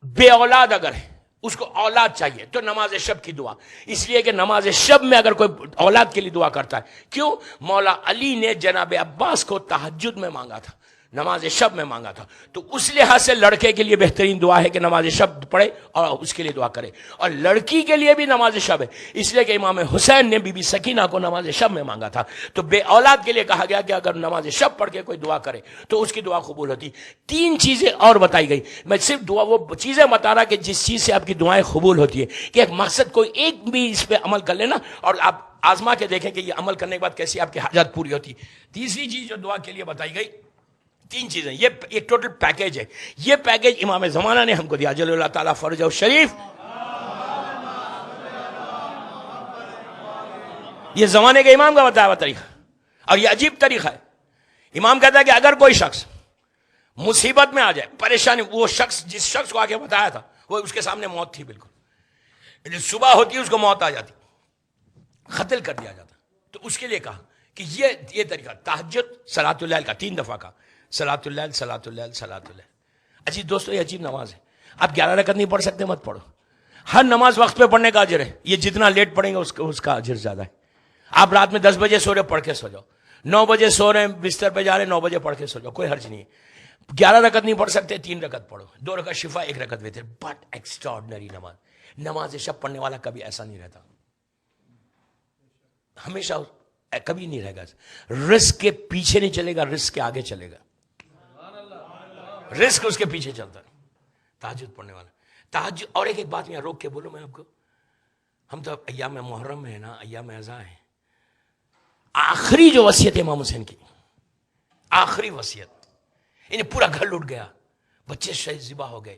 بے اولاد اگر ہے، اس کو اولاد چاہیے تو نماز شب کی دعا، اس لیے کہ نماز شب میں اگر کوئی اولاد کے لیے دعا کرتا ہے، کیوں؟ مولا علی نے جناب عباس کو تہجد میں مانگا تھا، نماز شب میں مانگا تھا. تو اس لحاظ سے لڑکے کے لیے بہترین دعا ہے کہ نماز شب پڑھے اور اس کے لیے دعا کرے. اور لڑکی کے لیے بھی نماز شب ہے، اس لیے کہ امام حسین نے بی بی سکینہ کو نماز شب میں مانگا تھا. تو بے اولاد کے لیے کہا گیا کہ اگر نماز شب پڑھ کے کوئی دعا کرے تو اس کی دعا قبول ہوتی. 3 چیزیں اور بتائی گئی. میں صرف دعا وہ چیزیں بتا رہا کہ جس چیز سے آپ کی دعائیں قبول ہوتی ہے، کہ ایک مقصد کوئی ایک بھی اس پہ عمل کر لینا اور آپ آزما کے دیکھیں کہ یہ عمل کرنے کے بعد کیسی آپ کی حاجات پوری ہوتی. تیسری چیز جو دعا کے لیے بتائی گئی، 3 چیزیں، یہ ایک ٹوٹل پیکیج ہے. یہ پیکیج امام زمانہ نے ہم کو دیا، جل اللہ تعالیٰ فرجہ شریف. یہ زمانے کے امام کا بتایا ہوا طریقہ، اور یہ عجیب طریقہ ہے. امام کہتا ہے کہ اگر کوئی شخص مصیبت میں آ جائے، پریشانی، وہ شخص جس شخص کو آگے بتایا تھا وہ اس کے سامنے موت تھی بالکل، صبح ہوتی اس کو موت آ جاتی، قتل کر دیا جاتا. تو اس کے لیے کہا کہ یہ طریقہ تہجد صلاۃ اللیل کا 3 دفعہ کا، صلاۃ اللیل، صلاۃ اللیل، صلاۃ اللیل. عجیب دوستو، یہ عجیب نماز ہے. آپ 11 رکعت نہیں پڑھ سکتے، مت پڑھو. ہر نماز وقت پہ پڑھنے کا اجر ہے. یہ جتنا لیٹ پڑھیں گے اس کا اجر زیادہ ہے. آپ رات میں 10 بجے سو رہے، پڑھ کے سو جاؤ. 9 بجے سو رہے ہیں، بستر پہ جا رہے ہیں، 9 بجے پڑھ کے سو جاؤ، کوئی حرج نہیں ہے. 11 رکعت نہیں پڑھ سکتے، 3 رکعت پڑھو، 2 رکعت شفا، 1 رکعت وتر. بٹ ایکسٹراڈنری نماز. نماز شب پڑھنے والا کبھی ایسا نہیں رہتا، ہمیشہ کبھی نہیں رہے گا. رزق کے پیچھے نہیں چلے گا، رزق کے آگے چلے گا. رزق اس کے پیچھے چلتا ہے. تہجد پڑھنے والا تہجد. اور ایک بات میں روک کے بولوں میں آپ کو، ہم تو ایام محرم میں ہے نا، ایام اعزاء ہے. آخری جو وصیت امام حسین کی، آخری وصیت، انہیں پورا گھر لوٹ گیا، بچے شہید ذبح ہو گئے،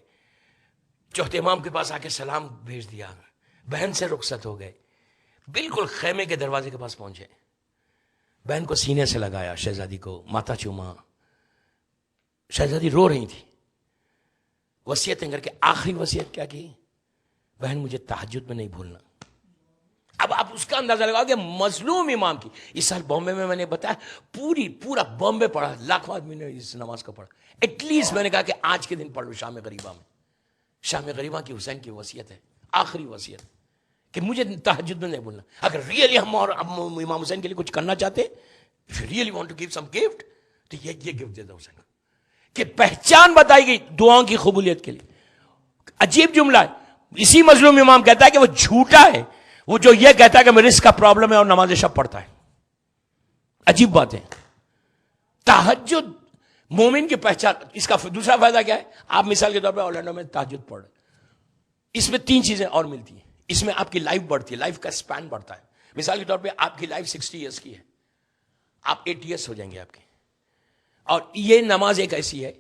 چوتھے امام کے پاس آ کے سلام بھیج دیا، بہن سے رخصت ہو گئے، بالکل خیمے کے دروازے کے پاس پہنچے، بہن کو سینے سے لگایا، شہزادی کو ماتھا چوما. شہزادی رو رہی تھی. وصیتیں کر کے آخری وصیت کیا کی؟ بہن مجھے تہجد میں نہیں بھولنا. اب آپ اس کا اندازہ لگاؤ کہ مظلوم امام کی. اس سال بامبے میں نے بتایا پورا بامبے پڑھا, لاکھوں آدمی نے اس نماز کو پڑھا. ایٹ لیسٹ میں نے کہا کہ آج کے دن پڑھ لو شام غریبہ میں. شام غریبہ کی حسین کی وصیت ہے, آخری وصیت, کہ مجھے تہجد میں نہیں بھولنا. اگر ریئلی ہم اور امام حسین کے لیے کچھ کرنا چاہتے, really want to give some gift, تو یہ گفٹ دے دو حسین کو, کہ پہچان بتائی گئی دعاؤں کی قبولیت کے لیے. عجیب جملہ ہے. اسی مظلوم امام کہتا ہے کہ وہ جھوٹا ہے وہ جو یہ کہتا ہے کہ میرے رزق کا پرابلم ہے اور نماز شب پڑھتا ہے. عجیب بات ہے. تہجد مومن کی پہچان. اس کا دوسرا فائدہ کیا ہے؟ آپ مثال کے طور پہ اورلینڈو میں تہجد پڑھ رہے, اس میں 3 چیزیں اور ملتی ہیں. اس میں آپ کی لائف بڑھتی ہے, لائف کا اسپین بڑھتا ہے. مثال کے طور پہ آپ کی لائف 60 ایئرس کی ہے, آپ 80 ایئرس ہو جائیں گے آپ کے. اور یہ نماز ایک ایسی ہے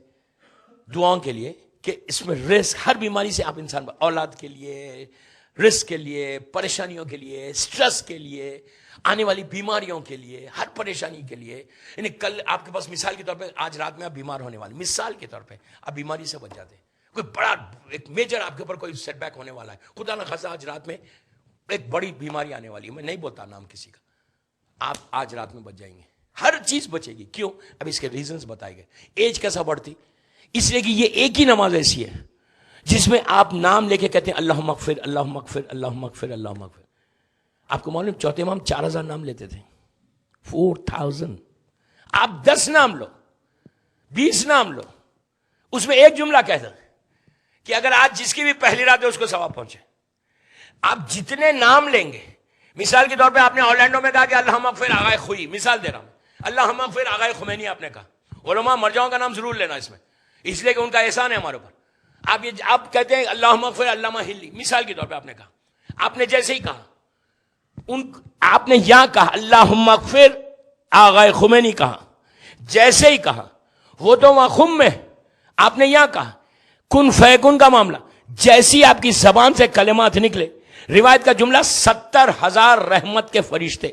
دعاؤں کے لیے کہ اس میں رزق, ہر بیماری سے آپ انسان, اولاد کے لیے, رزق کے لیے, پریشانیوں کے لیے, سٹریس کے لیے, آنے والی بیماریوں کے لیے, ہر پریشانی کے لیے. یعنی کل آپ کے پاس مثال کے طور پہ آج رات میں آپ بیمار ہونے والے, مثال کے طور پہ آپ بیماری سے بچ جاتے ہیں, کوئی بڑا ایک میجر آپ کے اوپر کوئی سیٹ بیک ہونے والا ہے, خدا نہ خاصا آج رات میں ایک بڑی بیماری آنے والی ہے, میں نہیں بولتا نام کسی کا, آپ آج رات میں بچ جائیں گے, ہر چیز بچے گی. کیوں؟ اب اس کے ریزنز بتائے گئے. ایج کیسا بڑھتی؟ اس لیے کہ یہ ایک ہی نماز ایسی ہے جس میں آپ نام لے کے کہتے ہیں اللہم اغفر, اللہم اغفر, اللہم اغفر, اللہم اغفر. آپ کو معلوم چوتھے امام 4000 نام لیتے تھے, 4000. آپ 10 نام لو, 20 نام لو, اس میں ایک جملہ کہہ دو کہ اگر آج جس کی بھی پہلی رات ہے اس کو ثواب پہنچے. آپ جتنے نام لیں گے, مثال کے طور پہ آپ نے اورلینڈو میں کہا کہ اللہم اغفر آغائے خوئی, مثال دے رہا ہوں, اللہم اغفر آغائے خمینی آپ نے کہا. علماء مرجعوں کا نام ضرور لینا اس میں, اس لیے کہ ان کا احسان ہے ہمارے اوپر. آپ کہتے ہیں اللہم اغفر علامہ ہلی, مثال کے طور پہ آپ نے کہا, آپ نے جیسے ہی کہا, آپ نے یہاں کہا اللہم اغفر آغائے خمینی کہا, جیسے ہی کہا وہ تو وہاں خم میں, آپ نے یہاں کہا کن فیکن کا معاملہ, جیسی آپ کی زبان سے کلمات نکلے. روایت کا جملہ 70,000 رحمت کے فرشتے,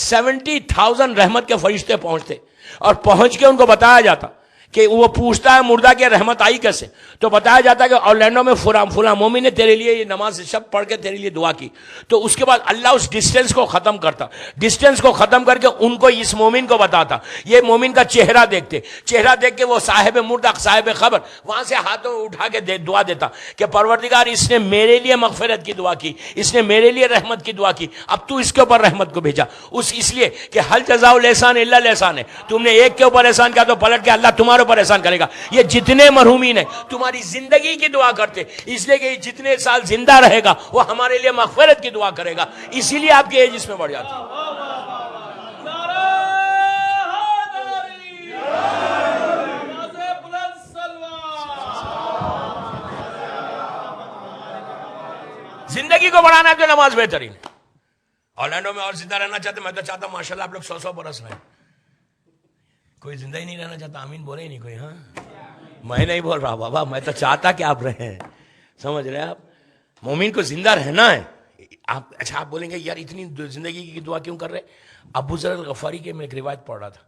70,000 رحمت کے فرشتے پہنچتے, اور پہنچ کے ان کو بتایا جاتا کہ وہ پوچھتا ہے مردہ کی رحمت آئی کیسے, تو بتایا جاتا ہے کہ اورلینڈو میں فلاں مومن نے تیرے لیے یہ نماز شب پڑھ کے تیرے لیے دعا کی. تو اس کے بعد اللہ اس ڈسٹینس کو ختم کرتا, ڈسٹینس کو ختم کر کے ان کو اس مومن کو بتاتا, یہ مومن کا چہرہ دیکھتے, چہرہ دیکھ کے وہ صاحب مردہ صاحب خبر وہاں سے ہاتھوں اٹھا کے دعا دیتا کہ پروردگار اس نے میرے لیے مغفرت کی دعا کی, اس نے میرے لیے رحمت کی دعا کی, اب تو اس کے اوپر رحمت کو بھیجا. اس لیے کہ حل جزاء الاحسان الا الاحسان ہے, تم نے ایک کے اوپر احسان کیا تو پلٹ کے اللہ تمہارے پر احسان کرے گا. یہ جتنے مرحومین ہیں تمہاری زندگی کی دعا کرتے, اس لیے کہ جتنے سال زندہ رہے گا وہ ہمارے لیے مغفرت کی دعا کرے گا, اسی لیے آپ کی ایج اس میں بڑھ جاتی ہے. زندگی کو بڑھانا ہے تو نماز بہترین ہے. اورلینڈو میں اور زندہ رہنا چاہتے, میں تو چاہتا ہوں ماشاءاللہ آپ لوگ 100 برس رہیں. کوئی زندہ ہی نہیں رہنا چاہتا, آمین بولے ہی نہیں کوئی. ہاں میں نہیں بول رہا بابا, میں تو چاہتا کہ آپ رہیں, سمجھ رہے آپ. مومن کو زندہ رہنا ہے. آپ اچھا آپ بولیں گے یار اتنی زندگی کی دعا کیوں کر رہے. ابو ذر الغفاری کے میں ایک روایت پڑھ رہا تھا,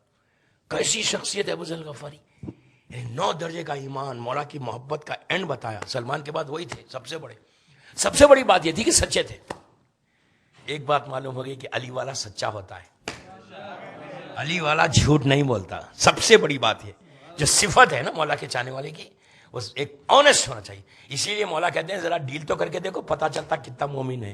کیسی شخصیت ہے ابو ذر الغفاری, 9 درجے کا ایمان, مولا کی محبت کا اینڈ بتایا. سلمان کے بعد وہی تھے سب سے بڑے. سب سے بڑی بات یہ تھی کہ سچے تھے. ایک بات معلوم ہو گئی کہ علی والا سچا ہوتا ہے, علی والا جھوٹ نہیں بولتا. سب سے بڑی بات یہ جو صفت ہے نا مولا کے چاہنے والے کی, وہ ایک آنےسٹ ہونا چاہیے. اسی لیے مولا کہتے ہیں ذرا ڈیل تو کر کے دیکھو, پتا چلتا کتنا مومن ہے.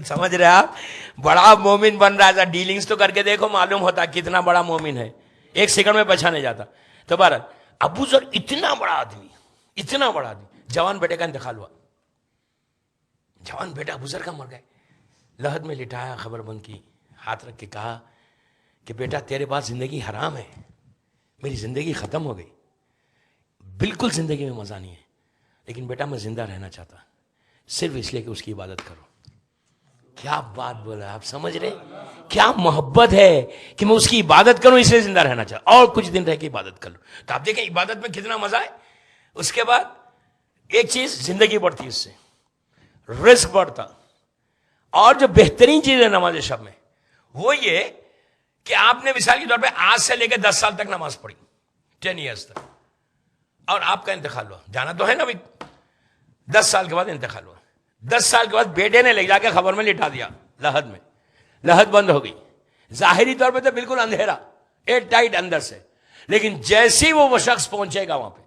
سمجھ رہے آپ, بڑا مومن بن رہا ہے, ڈیلنگز تو کر کے دیکھو, معلوم ہوتا کتنا بڑا مومن ہے. 1 سیکنڈ میں پہچانے جاتا. تو بہرحال ابو ذر اتنا بڑا آدمی, اتنا بڑا آدمی, جوان بیٹے کا انتقال ہوا. جوان بیٹا ابو ذر کا مر گئے. لحد میں لٹایا, خبر بند کی, ہاتھ رکھ کے کہا کہ بیٹا تیرے پاس زندگی حرام ہے, میری زندگی ختم ہو گئی, بالکل زندگی میں مزہ نہیں ہے, لیکن بیٹا میں زندہ رہنا چاہتا صرف اس لیے کہ اس کی عبادت کرو. کیا بات بولا آپ, سمجھ رہے کیا محبت ہے کہ میں اس کی عبادت کروں, اس لیے زندہ رہنا چاہتا, اور کچھ دن رہ کے عبادت کر لوں. تو آپ دیکھیں عبادت میں کتنا مزہ ہے. اس کے بعد ایک چیز زندگی بڑھتی, اس سے رزق بڑھتا. اور جو بہترین چیز ہے نماز شب میں وہ یہ کہ آپ نے مثال کے طور پہ آج سے لے کے 10 سال تک نماز پڑھی, 10 ایئرس تک, اور آپ کا انتقال ہوا, جانا تو ہے نا بھائی, 10 سال کے بعد انتقال ہوا. 10 سال کے بعد بیٹے نے لے جا کے خبر میں لٹا دیا لحد میں. لحد بند ہو گئی. ظاہری طور پہ تو بالکل اندھیرا ایئر ٹائٹ اندر سے, لیکن جیسے ہی وہ شخص پہنچے گا وہاں پہ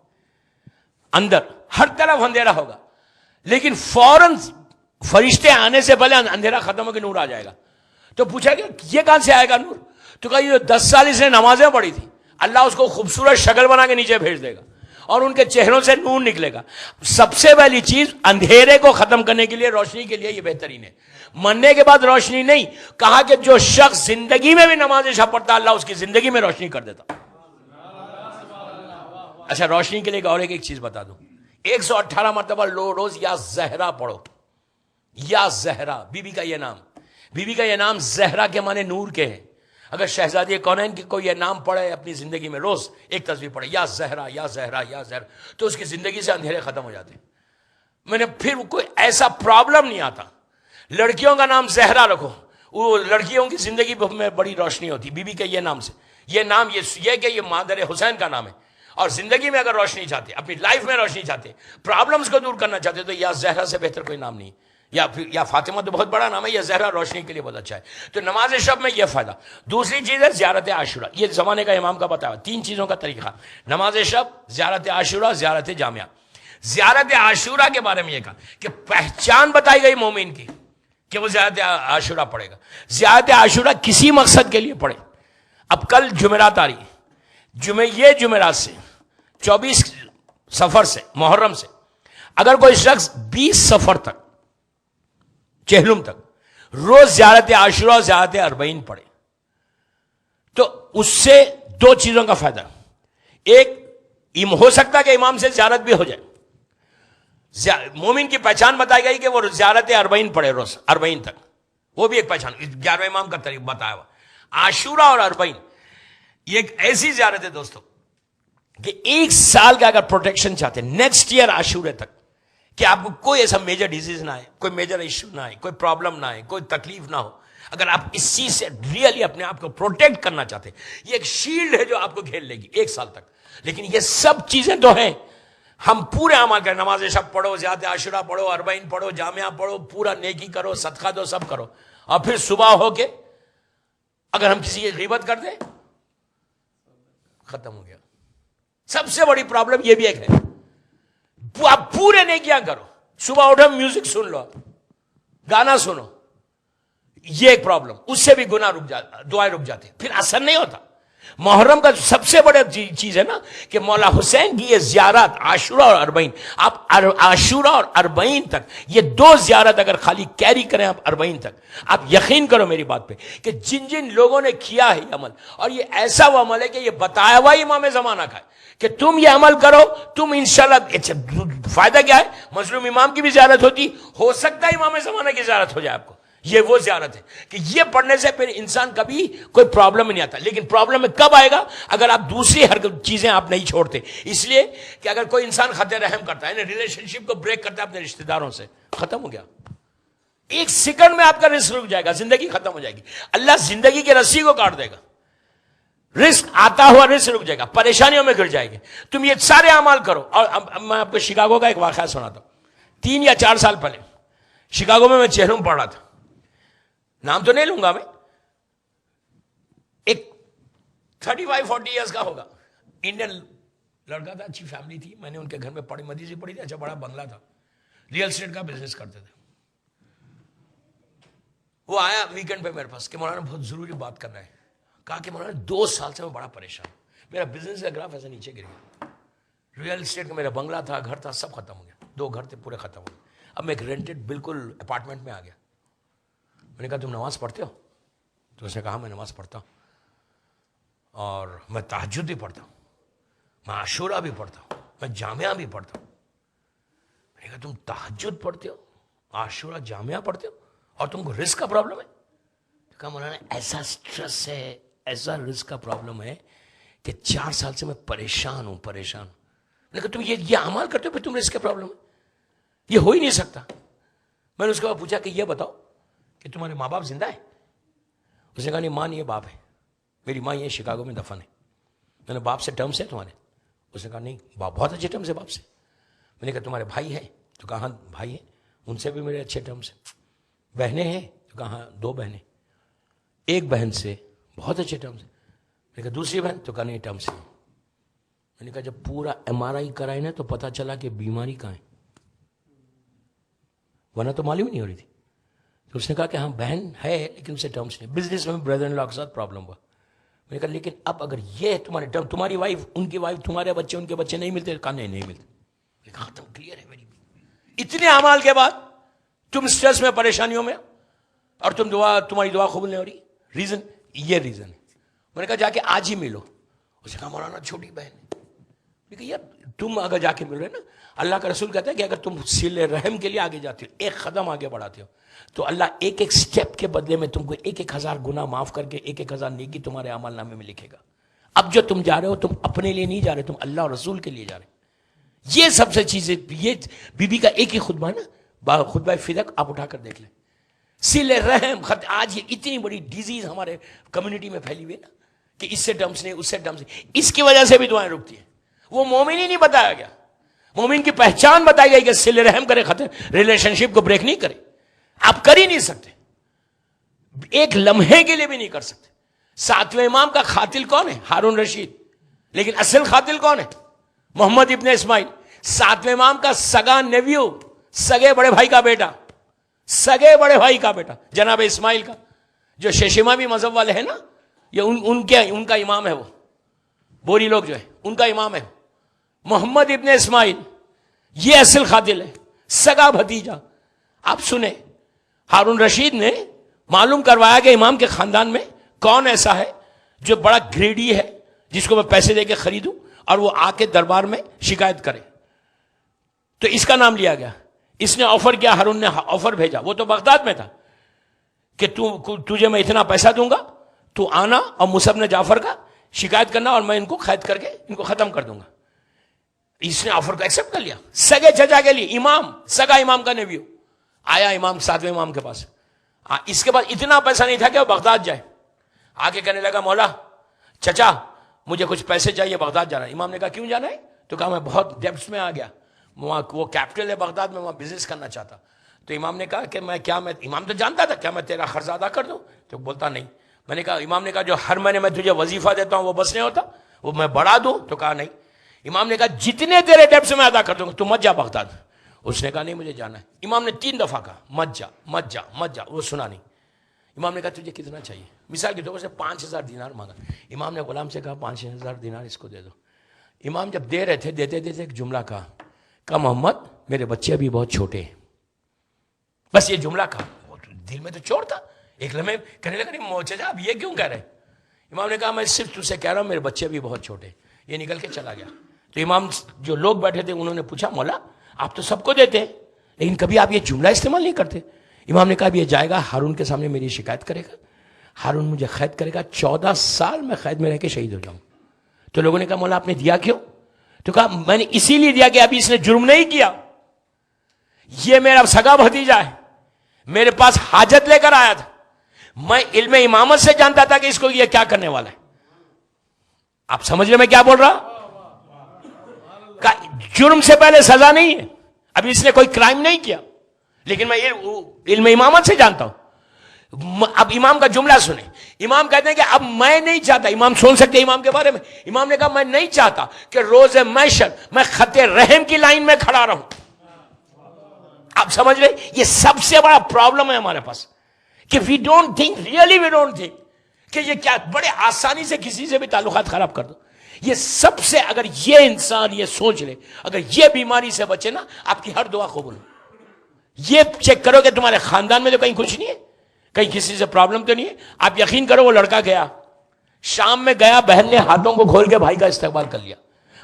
اندر ہر طرف اندھیرا ہوگا, لیکن فوراً فرشتے آنے سے پہلے اندھیرا ختم ہو کے نور آ جائے گا. تو پوچھا کہ یہ کہاں سے آئے گا نور؟ تو کہا یہ 10 سال اس نے نمازیں پڑھی تھی, اللہ اس کو خوبصورت شکل بنا کے نیچے بھیج دے گا اور ان کے چہروں سے نور نکلے گا. سب سے پہلی چیز اندھیرے کو ختم کرنے کے لیے, روشنی کے لیے یہ بہترین ہے. مرنے کے بعد روشنی نہیں, کہا کہ جو شخص زندگی میں بھی نماز شب پڑھتا اللہ اس کی زندگی میں روشنی کر دیتا. اچھا روشنی کے لیے اور ایک چیز بتا دوں, 118 مرتبہ روز یا زہرا پڑھو. یا زہرا بی بی کا یہ نام, بی بی کا یہ نام زہرا کے معنی نور کے ہیں. اگر شہزادی کونین کی کوئی یہ نام پڑھے اپنی زندگی میں, روز ایک تصویر پڑھے یا زہرا یا زہرا یا زہرا, تو اس کی زندگی سے اندھیرے ختم ہو جاتے ہیں. میں نے پھر کوئی ایسا پرابلم نہیں آتا. لڑکیوں کا نام زہرا رکھو, وہ لڑکیوں کی زندگی میں بڑی روشنی ہوتی. بی بی کے یہ نام سے, یہ نام یہ کہ یہ مادر حسین کا نام ہے. اور زندگی میں اگر روشنی چاہتے, اپنی لائف میں روشنی چاہتے, پرابلمز کو دور کرنا چاہتے, تو یا زہرا سے بہتر کوئی نام نہیں. یا فاطمہ تو بہت بڑا نام ہے, یا زہرا روشنی کے لیے بہت اچھا ہے. تو نماز شب میں یہ فائدہ. دوسری چیز ہے زیارت عاشورہ. یہ زمانے کا امام کا بتایا 3 چیزوں کا طریقہ, نماز شب, زیارت عاشورہ, زیارت جامعہ. زیارت عاشورہ کے بارے میں یہ کہا کہ پہچان بتائی گئی مومن کی کہ وہ زیارت عاشورہ پڑھے گا. زیارت عاشورہ کسی مقصد کے لیے پڑھے. اب کل جمعرات آ رہی, یہ جمعرات سے 24 سفر سے, محرم سے, اگر کوئی شخص 20 سفر تک, چہلم تک روز زیارت عاشورہ اور زیارت اربعین پڑھے, تو اس سے 2 چیزوں کا فائدہ. ایک, ہو سکتا کہ امام سے زیارت بھی ہو جائے. مومن کی پہچان بتائی گئی کہ وہ زیارت اربعین پڑھے روز 40 تک, وہ بھی ایک پہچان 11ویں امام کا طریقہ بتایا ہوا. عاشورہ اور اربعین یہ ایک ایسی زیارت ہے دوستو کہ 1 سال کا اگر پروٹیکشن چاہتے ہیں نیکسٹ ایئر عاشورے تک, کہ آپ کو کوئی ایسا میجر ڈیزیز نہ آئے, کوئی میجر ایشو نہ آئے, کوئی پرابلم نہ آئے, کوئی تکلیف نہ ہو, اگر آپ اس چیز سے ریئلی اپنے آپ کو پروٹیکٹ کرنا چاہتے, یہ ایک شیلڈ ہے جو آپ کو گھیر لے گی 1 سال تک. لیکن یہ سب چیزیں تو ہیں, ہم پورے عمل کریں, نماز شب پڑھو, زیارت عاشورہ پڑھو, اربعین پڑھو, جامعہ پڑھو, پورا نیکی کرو, صدقہ دو, سب کرو, اور پھر صبح ہو کے اگر ہم کسی کی غیبت کر دیں ختم ہو گیا. سب سے بڑی پرابلم یہ بھی ایک ہے, آپ پورے نیکیاں کرو, صبح اٹھو میوزک سن لو, گانا سنو, یہ ایک پرابلم, اس سے بھی گناہ رک جاتا, دعائیں رک جاتی, پھر اثر نہیں ہوتا. محرم کا سب سے بڑا چیز ہے نا کہ مولا حسین کی یہ زیارت عاشورہ اور اربعین, آپ عاشورہ اور اربعین تک یہ 2 زیارت اگر خالی کیری کریں آپ 40 تک, آپ یقین کرو میری بات پہ کہ جن لوگوں نے کیا ہے یہ عمل, اور یہ ایسا وہ عمل ہے کہ یہ بتایا ہوا امام زمانہ کا ہے کہ تم یہ عمل کرو, تم انشاءاللہ فائدہ کیا ہے, مظلوم امام کی بھی زیارت ہوتی, ہو سکتا ہے امام زمانہ کی زیارت ہو جائے آپ کو. یہ وہ زیارت ہے کہ یہ پڑھنے سے پھر انسان کبھی کوئی پرابلم نہیں آتا. لیکن پرابلم کب آئے گا, اگر آپ دوسری ہر چیزیں آپ نہیں چھوڑتے. اس لیے کہ اگر کوئی انسان خط رحم کرتا ہے, ریلیشن شپ کو بریک کرتا ہے اپنے رشتہ داروں سے, ختم ہو گیا. 1 سیکنڈ میں آپ کا رزق رک جائے گا, زندگی ختم ہو جائے گی. اللہ زندگی کی رسی کو کاٹ دے گا, رزق آتا ہوا رزق رک جائے گا, پریشانیوں میں گر جائے گی. تم یہ سارے اعمال کرو. اور میں آپ کو شکاگو کا ایک واقعہ سناتا ہوں. 3 یا 4 سال پہلے شکاگو میں چہلم پڑھ رہا تھا, نام تو نہیں لوں گا میں, ایک 35-40 ایئرس کا ہوگا, انڈین لڑکا تھا, اچھی فیملی تھی, میں نے ان کے گھر میں پڑھی, مدرسے پڑھی تھی, اچھا بڑا بنگلہ تھا, ریئل اسٹیٹ کا بزنس کرتے تھے. وہ آیا ویکینڈ پہ میرے پاس کہ مولانا بہت ضروری بات کرنا ہے. کہا کہ مولانا 2 سال سے میں بڑا پریشان ہوں, میرا بزنس کا گراف ایسے نیچے گر گیا, ریئل اسٹیٹ کا میرا بنگلہ تھا, گھر تھا, سب ختم ہو گیا, 2 گھر تھے پورے ختم ہو گئے. اب میں ایک رینٹڈ بالکل اپارٹمنٹ میں آ گیا. میں نے کہا تم نماز پڑھتے ہو؟ تو اس نے کہا میں نماز پڑھتا ہوں, اور میں تہجد بھی پڑھتا ہوں, میں عاشورہ بھی پڑھتا ہوں, میں جامعہ بھی پڑھتا ہوں. میں نے کہا تم تہجد پڑھتے ہو, عاشورہ, جامعہ پڑھتے ہو, اور تم کو رزق کا پرابلم ہے؟ تو کہا مولانا ایسا سٹریس ہے, ایسا رزق کا پرابلم ہے کہ 4 سال سے میں پریشان ہوں. میں نے کہا تم یہ عمل کرتے ہو پھر تم رزق کا پرابلم ہے, یہ ہو ہی نہیں سکتا. میں نے اس کے بعد پوچھا کہ یہ بتاؤ کہ تمہارے ماں باپ زندہ ہے؟ اس نے کہا نہیں, ماں نہیں ہے, باپ ہے, میری ماں یہ شکاگو میں دفن ہے. میں نے باپ سے ٹرمس ہے تمہارے؟ اس نے کہا نہیں, باپ بہت اچھے ٹرمس ہے باپ سے. میں نے کہا تمہارے بھائی ہے؟ تو کہا ہاں بھائی ہیں، ان سے بھی میرے اچھے ٹرمس ہیں. بہنیں ہیں؟ تو کہا ہاں 2 بہنیں. ایک بہن سے بہت اچھے ٹرمس ہیں. میں نے کہا دوسری بہن؟ تو کہا نہیں ٹرمس ہیں. میں نے کہا جب پورا MRI کرائی نا تو پتا چلا کہ بیماری کہاں ہے، ورنہ تو معلوم نہیں ہو رہی تھی. تو اس نے کہا کہ ہاں بہن ہے لیکن اسے ٹرمس نہیں. بزنس میں بردر ان لا کے ساتھ پرابلم ہوا. میں نے کہا لیکن اب اگر یہ تمہارے ٹرم، تمہاری وائف ان کی وائف، تمہارے بچے ان کے بچے نہیں ملتے؟ کہا نہیں ملتے. میں نے کہا ختم، کلیئر ہے میری. اتنے اعمال کے بعد تم اسٹریس میں، پریشانیوں میں، اور تمہاری دعا قبول نہیں ہو رہی. ریزن یہ ریزن ہے. میں نے کہا جا کے آج ہی ملو. اس نے کہا مولانا چھوٹی بہن ہے. میں نے کہا یار تم اگر جا کے مل رہے نا، اللہ کا رسول کہتا ہے کہ اگر تم صلہ رحم کے لیے آگے جاتے ہو، ایک قدم آگے بڑھاتے ہو، تو اللہ ایک ایک سٹیپ کے بدلے میں تم کو 1,000 گناہ معاف کر کے 1,000 نیکی تمہارے عمل نامے میں لکھے گا. اب جو تم جا رہے ہو، تم اپنے لیے نہیں جا رہے، تم اللہ اور رسول کے لیے جا رہے. یہ سب سے چیزیں، یہ بی بی کا ایک ہی خطبہ نا، خطبہ فدق آپ اٹھا کر دیکھ لیں. صلہ رحم، آج یہ اتنی بڑی ڈیزیز ہمارے کمیونٹی میں پھیلی ہوئی ہے نا کہ اس سے ڈمس نہیں، اس سے ڈمس نہیں. اس کی وجہ سے بھی دعائیں رکتی ہیں. وہ مومن ہی نہیں بتایا گیا. مومن کی پہچان بتائی گئی کہ صلہ رحم کرے، خطر ریلیشن شپ کو بریک نہیں کرے. آپ کر ہی نہیں سکتے، ایک لمحے کے لیے بھی نہیں کر سکتے. 7ویں امام کا قاتل کون ہے؟ ہارون رشید. لیکن اصل قاتل کون ہے؟ محمد ابن اسماعیل. 7ویں امام کا سگا نیویو، سگے بڑے بھائی کا بیٹا، سگے بڑے بھائی کا بیٹا جناب اسماعیل کا، جو شیشماوی مذہب والے ہیں نا، یہ ان کا امام ہے. وہ بوری لوگ جو ہے ان کا امام ہے محمد ابن اسماعیل. یہ اصل قاتل ہے، سگا بھتیجا. آپ سنیں، ہارون رشید نے معلوم کروایا کہ امام کے خاندان میں کون ایسا ہے جو بڑا گریڈی ہے، جس کو میں پیسے دے کے خریدوں اور وہ آ کے دربار میں شکایت کرے. تو اس کا نام لیا گیا. اس نے آفر کیا، ہارون نے آفر بھیجا. وہ تو بغداد میں تھا کہ تجھے میں اتنا پیسہ دوں گا، تو آنا اور مصعب نے جعفر کا شکایت کرنا اور میں ان کو قید کر کے ان کو ختم کر دوں گا. اس نے آفر کو ایکسپٹ کر لیا. سگے چچا کے لیے، امام، سگا امام کا نیویو آیا امام 7ویں امام کے پاس. اس کے بعد اتنا پیسہ نہیں تھا کہ وہ بغداد جائے. آگے کہنے لگا مولا چچا مجھے کچھ پیسے چاہیے، بغداد جانا ہے. امام نے کہا کیوں جانا ہے؟ تو کہا میں بہت ڈیپس میں آ گیا، وہاں وہ کیپٹل ہے بغداد میں، وہاں بزنس کرنا چاہتا. تو امام نے کہا کہ میں امام تو جانتا تھا، کیا میں تیرا قرض ادا کر دوں؟ تو بولتا نہیں. میں نے کہا، امام نے کہا جو ہر مہینے میں تجھے وظیفہ دیتا ہوں وہ بس نہیں ہوتا، وہ میں بڑھا دوں؟ تو کہا نہیں. امام نے کہا جتنے تیرے ڈیپس میں ادا کر دوں گا، تو مت جا بغداد. اس نے کہا نہیں مجھے جانا ہے. امام نے 3 دفعہ کہا مت جا مت جا مت جا، وہ سنا نہیں. امام نے کہا تجھے کتنا چاہیے؟ مثال کے طور پر 5,000 دینار مانگا. امام نے غلام سے کہا 5,000 دینار اس کو دے دو. امام جب دے رہے تھے، دیتے دیتے ایک جملہ کہا محمد میرے بچے ابھی بہت چھوٹے ہیں. بس یہ جملہ کہا. وہ دل میں تو چور تھا. ایک لمحے کہنے لگا نہیں موچے اب یہ کیوں کہہ رہے؟ امام نے کہا میں صرف تجھ سے کہہ رہا ہوں میرے بچے بھی بہت چھوٹے. یہ نکل کے چلا گیا. تو امام جو لوگ بیٹھے تھے انہوں نے پوچھا مولا آپ تو سب کو دیتے ہیں لیکن کبھی آپ یہ جملہ استعمال نہیں کرتے. امام نے کہا اب یہ جائے گا ہارون کے سامنے میری شکایت کرے گا، ہارون مجھے قید کرے گا، 14 سال میں قید میں رہ کے شہید ہو جاؤں. تو لوگوں نے کہا مولا آپ نے دیا کیوں؟ تو کہا میں نے اسی لیے دیا کہ ابھی اس نے جرم نہیں کیا، یہ میرا سگا بھتیجا ہے، میرے پاس حاجت لے کر آیا تھا، میں علم امامت سے جانتا تھا کہ اس کو یہ کیا کرنے والا ہے. آپ سمجھ رہے میں کیا بول رہا؟ جرم سے پہلے سزا نہیں ہے، ابھی اس نے کوئی کرائم نہیں کیا لیکن میں علم امامت سے جانتا ہوں. اب امام کا جملہ سنیں. امام کہتے ہیں کہ اب میں نہیں چاہتا، امام سن سکتے امام کے بارے میں، امام نے کہا میں نہیں چاہتا کہ روز محشر میں خط رحم کی لائن میں کھڑا رہوں. آپ سمجھ رہے؟ یہ سب سے بڑا پرابلم ہے ہمارے پاس کہ we don't think, really we don't think کہ یہ کیا بڑے آسانی سے کسی سے بھی تعلقات خراب کر دو. یہ سب سے، اگر یہ انسان یہ سوچ لے، اگر یہ بیماری سے بچے نا، آپ کی ہر دعا قبول ہو. یہ چیک کرو کہ تمہارے خاندان میں تو کہیں کچھ نہیں ہے، کہیں کسی سے پرابلم تو نہیں ہے. آپ یقین کرو وہ لڑکا گیا شام میں، گیا بہن نے ہاتھوں کو کھول کے بھائی کا استقبال کر لیا.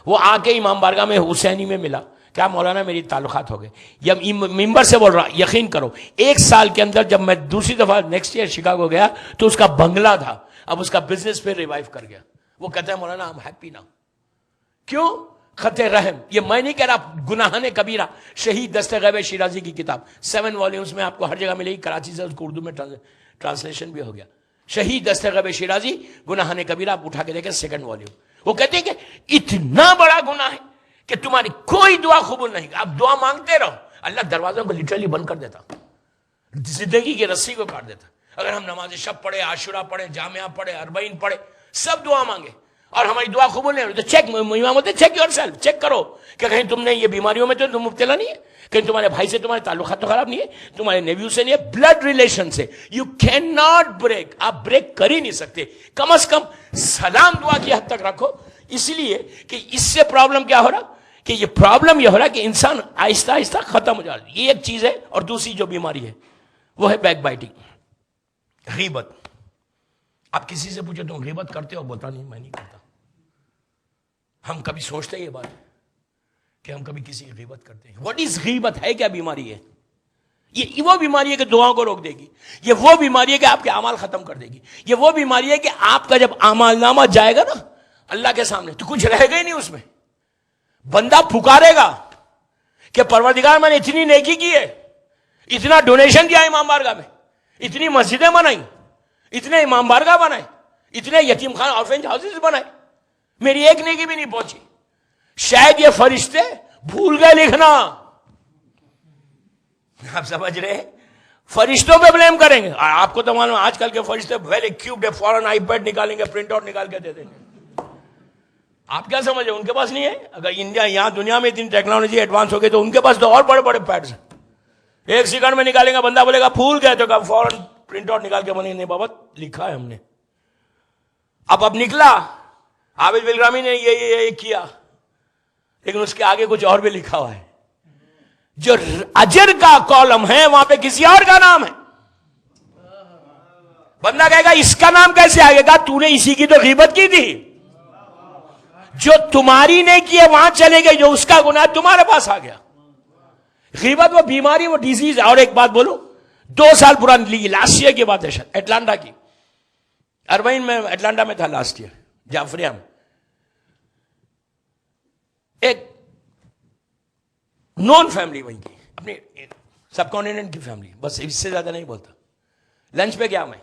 وہ آ کے امام بارگاہ میں حسینی میں ملا، کیا مولانا میری تعلقات ہو گئے. یا ممبر سے بول رہا، یقین کرو 1 سال کے اندر جب میں دوسری دفعہ نیکسٹ ایئر شکاگو گیا تو اس کا بنگلہ تھا، اب اس کا بزنس پہ ریوائیو کر گیا. وہ کہتا ہے مولانا ہم ہیپی نا. کیوں؟ خط رحم. یہ میں نہیں کہہ رہا گناہان کبیرہ، شہید دستِ غیب شیرازی کی کتاب 7 والیومز میں آپ کو ہر جگہ ملے گی، کراچی سے اس کو اردو میں ٹرانسلیشن بھی ہو گیا. شہید دستِ غیب شیرازی گناہان کبیرہ، آپ اٹھا کے دیکھیں 2nd والیوم. وہ کہتے ہیں کہ اتنا بڑا گناہ ہے کہ تمہاری کوئی دعا قبول نہیں. آپ دعا مانگتے رہو، اللہ دروازوں کو لٹرلی بند کر دیتا, زندگی کی رسی کو کاٹ دیتا. اگر ہم نماز شب پڑھے, عاشورہ پڑھے, جامعہ پڑھے, اربعین پڑھے, سب دعا مانگے اور ہماری دعا قبول نہیں, تو چیک, امام ہوتے چیک یور سیلف, چیک کرو کہ کہیں تم نے یہ بیماریوں میں تو تم مبتلا نہیں ہے, کہیں تمہارے بھائی سے تمہارے تعلقات تو خراب نہیں ہے, تمہارے نیویو سے نہیں ہے, بلڈ ریلیشن سے. یو کین ناٹ بریک, آپ بریک کر ہی نہیں سکتے. کم از کم سلام دعا کی حد تک رکھو, اس لیے کہ اس سے پرابلم کیا ہو رہا, کہ یہ پرابلم یہ ہو رہا کہ انسان آہستہ آہستہ ختم ہو جا رہا. یہ ایک چیز ہے. اور دوسری جو بیماری ہے وہ ہے بیک بائٹنگ, غیبت. آپ کسی سے پوچھو تم غیبت کرتے ہو, بولتا نہیں میں نہیں کرتا. ہم کبھی سوچتے یہ بات کہ ہم کبھی کسی کی غیبت کرتے ہیں. واٹ از غیبت, ہے کیا بیماری ہے؟ یہ وہ بیماری ہے کہ دعاؤں کو روک دے گی. یہ وہ بیماری ہے کہ آپ کے اعمال ختم کر دے گی. یہ وہ بیماری ہے کہ آپ کا جب اعمال نامہ جائے گا نا اللہ کے سامنے تو کچھ رہے گا ہی نہیں اس میں. بندہ پکارے گا کہ پروردگار میں نے اتنی نیکی کی ہے, اتنا ڈونیشن دیا امام بارگاہ میں, اتنی مسجدیں بنائی, اتنے امام بارگاہ بنائے, اتنے یتیم خان آرفنج ہاؤسز بنائے, میری ایک نیکی بھی نہیں پہنچی. شاید یہ فرشتے بھول گئے لکھنا. آپ سمجھ رہے ہیں؟ فرشتوں پہ بلیم کریں گے. آپ کو تو معلوم آج کل کے فرشتے ویل ایکیوپڈ, فورن آئی پیڈ نکالیں گے, پرنٹ آؤٹ نکال کے دے دیں گے. آپ کیا سمجھے ان کے پاس نہیں ہے؟ اگر انڈیا یہاں دنیا میں اتنی ٹیکنالوجی ایڈوانس ہو گئی تو ان کے پاس تو اور بڑے بڑے پیڈز ہیں. ایک سیکنڈ میں نکالیں گا. بندہ بولے گا پھول گئے تو فوراً پرنٹ آؤٹ نکال کے بولیں گے نہیں بابا لکھا ہے ہم نے. اب نکلا عابد بلرامی نے یہ کیا, لیکن اس کے آگے کچھ اور بھی لکھا ہوا ہے. جو اجر کا کالم ہے وہاں پہ کسی اور کا نام ہے. بندہ کہے گا اس کا نام کیسے آگے گا, تو نے اسی کی تو غیبت کی تھی. جو تمہاری نہیں کی ہے وہاں چلے گئے, جو اس کا گناہ تمہارے پاس آ گیا. غیبت وہ بیماری, وہ ڈیزیز ہے. اور ایک بات بولو, 2 سال پرانی لاسٹ ایئر کی بات ہے, اٹلانٹا کی, اربعین میں اٹلانٹا میں تھا لاسٹ ایئر, جعفریہ میں. ایک نون فیملی وہیں کی, اپنی سب کانٹیننٹ کی فیملی, بس اس سے زیادہ نہیں بولتا. لنچ پہ گیا میں,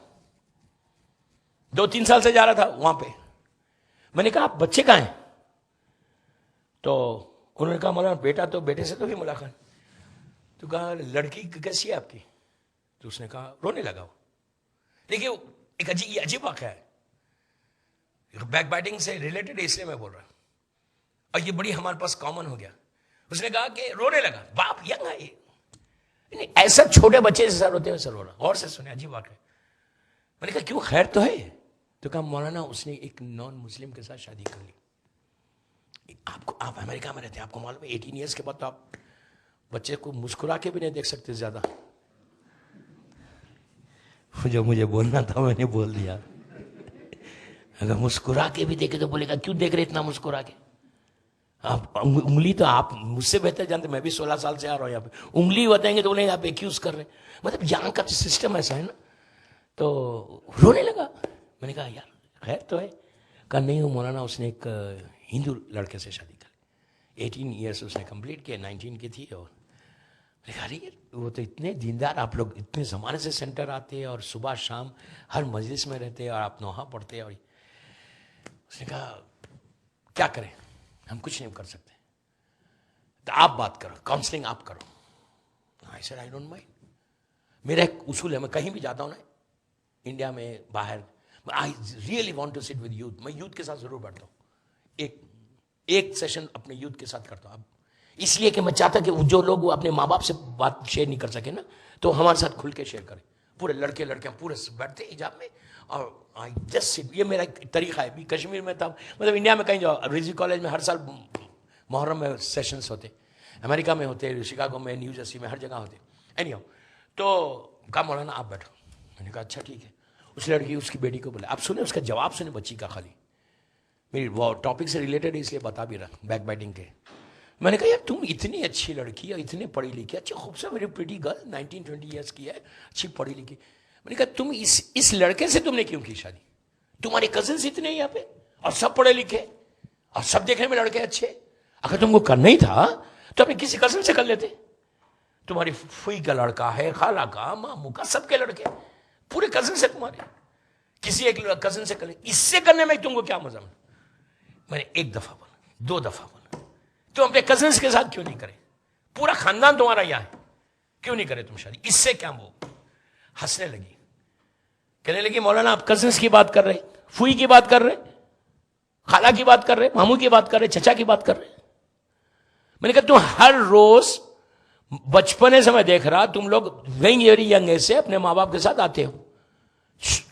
2-3 سال سے جا رہا تھا وہاں پہ. میں نے کہا آپ بچے کہاں ہیں؟ تو انہوں نے کہا مولانا بیٹا تو بیٹے سے تو بھی ملاقات. تو کہا لڑکی کیسی ہے آپ کی؟ تو اس نے کہا رونے لگا. وہ دیکھیے ایک عجیب واقعہ ہے, بیک بائٹنگ سے ریلیٹڈ ہے اس لیے میں بول رہا ہوں, اور یہ بڑی ہمارے پاس کامن ہو گیا. اس نے کہا کہ رونے لگا. باپ ینگ ہے, ایسا چھوٹے بچے سے سر ہوتے ہیں سر رو رہا. اور سے سنے, عجیب واقعہ. میں نے کہا کیوں, خیر تو ہے؟ تو کہا مولانا اس نے ایک نان مسلم کے ساتھ شادی کر لی. آپ امریکہ میں رہتے ہیں, آپ کو معلوم ہے 18 ایئرس کے بعد تو آپ بچے کو مسکرا کے بھی نہیں دیکھ سکتے زیادہ. جو مجھے بولنا تھا میں نے بول دیا. اگر مسکرا کے بھی دیکھے تو بولے گا کیوں دیکھ رہے اتنا مسکرا کے. آپ انگلی تو آپ مجھ سے بہتر جانتے, میں بھی 16 سال سے آ رہا ہوں یہاں پہ. انگلی بتائیں گے تو بولیں گے آپ ایکیوز کر رہے ہیں. مطلب یہاں کا سسٹم ایسا ہے نا. تو رونے لگا. میں نے کہا یار خیر تو ہے؟ کہا نہیں مولانا اس نے ایک ہندو لڑکے سے شادی کر لی, 18 ایئرس اس نے کمپلیٹ کیا, 19 کی تھی. اور وہ تو اتنے دیندار, آپ لوگ اتنے زمانے سے سینٹر آتے اور صبح شام ہر مجلس میں رہتے اور آپ نوحہ پڑھتے. اور اس نے کہا کیا کریں, ہم کچھ نہیں کر سکتے, تو آپ بات کرو, کاؤنسلنگ آپ کرو. I said I don't mind. میرا ایک اصول ہے, میں کہیں بھی جاتا ہوں نا انڈیا میں باہر, I really want to sit with youth. میں یوتھ کے ساتھ ضرور بیٹھتا ہوں, ایک سیشن اپنے یوتھ کے ساتھ کرتا ہوں. اب اس لیے کہ میں چاہتا کہ جو لوگ اپنے ماں باپ سے بات شیئر نہیں کر سکے نا, تو ہمارے ساتھ کھل کے شیئر کریں. پورے لڑکے لڑکیاں پورے بیٹھتے حجاب میں, اور یہ میرا ایک طریقہ ہے. بھی کشمیر میں تھا, مطلب انڈیا میں کہیں جاؤ, رضوی کالج میں ہر سال محرم میں سیشنز ہوتے, امریکہ میں ہوتے, شکاگو میں, نیو جرسی میں, ہر جگہ ہوتے. اینی ہاؤ, تو کہا مولانا آپ بیٹھو. میں نے کہا اچھا ٹھیک ہے. اس لڑکی اس کی بیٹی کو بولا, آپ سنیں اس کا جواب سنیں بچی کا. خالی میری وہ ٹاپک سے ریلیٹڈ ہے اس لیے بتا بھی رہا, بیک بائٹنگ کے. میں نے کہا یار تم اتنی اچھی لڑکی اور اتنے پڑھی لکھی, اچھی خوبصورت, میری پریٹی گرل 19-20 ایئرس کی ہے, اچھی پڑھی لکھی. میں نے کہا تم اس لڑکے سے تم نے کیوں کی شادی؟ تمہارے کزنس اتنے یہاں پہ اور سب پڑھے لکھے اور سب دیکھنے میں لڑکے اچھے. اگر تم کو کرنا ہی تھا تو اپنے کسی کزن سے کر لیتے. تمہاری پھوئی کا لڑکا ہے, خالہ کا, ماموں کا, سب کے لڑکے, پورے کزن سے تمہارے, کسی ایک کزن سے کر لیں. اس سے کرنے میں تم کو کیا مزہ؟ میں نے 1 دفعہ بولا, 2 دفعہ بولا, تم اپنے کزنس کے ساتھ کیوں نہیں کریں؟ پورا خاندان تمہارا یہاں ہے, کیوں نہیں کرے تم شادی؟ اس سے کیا؟ وہ ہنسنے لگی، کہنے لگی مولانا آپ کزنس کی بات کر رہے، پھوئی کی بات کر رہے، خالہ کی بات کر رہے، ماموں کی بات کر رہے، چچا کی بات کر رہے. میں نے کہا تم ہر روز بچپنے سے میں دیکھ رہا تم لوگ ویری ینگ ایج سے اپنے ماں باپ کے ساتھ آتے ہو،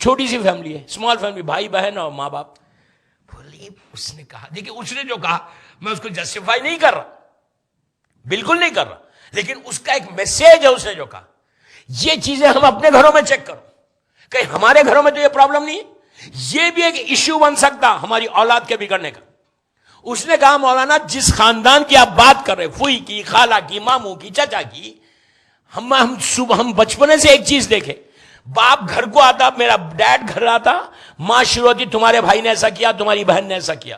چھوٹی سی فیملی ہے، اسمال فیملی، بھائی بہن اور ماں باپ. بولی اس نے کہا، دیکھیں اس نے جو کہا میں اس کو جسٹیفائی نہیں کر رہا، بالکل نہیں کر رہا، لیکن اس کا ایک میسج ہے. اس نے جو کہا یہ چیزیں ہم اپنے گھروں میں چیک کرو، کہ ہمارے گھروں میں تو یہ پرابلم نہیں ہے، یہ بھی ایک ایشو بن سکتا ہماری اولاد کے بگڑنے کا. اس نے کہا مولانا جس خاندان کی آپ بات کر رہے، پھوئی کی، خالہ کی، ماموں کی، چچا کی، ہم بچپنے سے ایک چیز دیکھے، باپ گھر کو آتا، میرا ڈیڈ گھر آتا، ماں شروع ہوتی تمہارے بھائی نے ایسا کیا، تمہاری بہن نے ایسا کیا.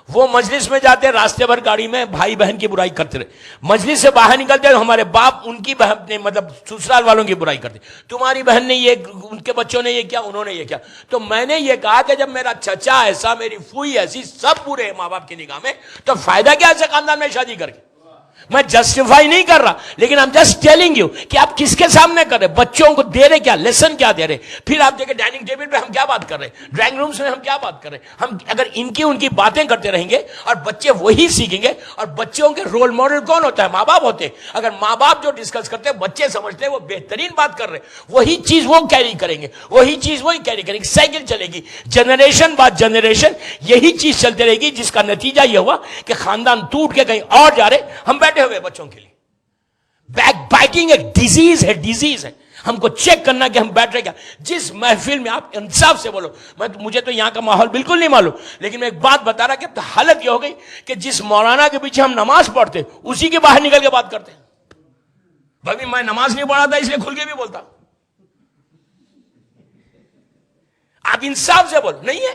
وہ مجلس میں جاتے، راستے بھر گاڑی میں بھائی بہن کی برائی کرتے رہے، مجلس سے باہر نکلتے ہمارے باپ ان کی بہن نے، مطلب سسرال والوں کی برائی کرتے، تمہاری بہن نے یہ، ان کے بچوں نے یہ کیا، انہوں نے یہ کیا. تو میں نے یہ کہا کہ جب میرا چچا ایسا، میری پھوئی ایسی، سب برے ہیں ماں باپ کی نگاہ میں، تو فائدہ کیا ایسے خاندان میں شادی کر کے؟ میں جسٹیفائی نہیں کر رہا، لیکن I'm just telling you کہ آپ کس کے سامنے کر رہے، بچوں کو دے رہے کیا، لیسن کیا دے رہے. پھر آپ دیکھیں ڈائننگ ٹیبل پہ ہم کیا بات کر رہے ہیں، ڈرائنگ رومز میں ہم کیا بات کر رہے ہیں. ہم اگر ان کی باتیں کرتے رہیں گے اور بچے وہی سیکھیں گے، اور بچوں کے رول ماڈل کون ہوتا ہے؟ ماں باپ ہوتے ہیں. اگر ماں باپ جو ڈسکس کرتے ہیں بچے سمجھتے ہیں وہ بہترین بات کر رہے ہیں، وہی چیز وہ کیری کریں گے، وہی چیز وہی کیری کریں گے. سائیکل چلے گی، جنریشن بعد جنریشن یہی چیز چلتے رہے گی، جس کا نتیجہ یہ ہوا کہ خاندان ٹوٹ کے کہیں اور جا رہے. ہم بیٹھے ہوئے بچوں کے لیے، بیک بائٹنگ ایک ڈیزیز ہے. ہم کو چیک کرنا کہ ہم بیٹھ رہے کیا. جس محفل میں آپ انصاف سے بولو، مجھے تو یہاں کا ماحول بالکل نہیں معلوم، لیکن میں ایک بات بتا رہا کہ حالت یہ ہو گئی کہ جس مولانا کے پیچھے ہم نماز پڑھتے اسی کے باہر نکل کے بات کرتے ہیں. بھائی میں نماز نہیں پڑھا تھا اس لیے کھل کے بھی بولتا. آپ انصاف سے بولو، نہیں ہے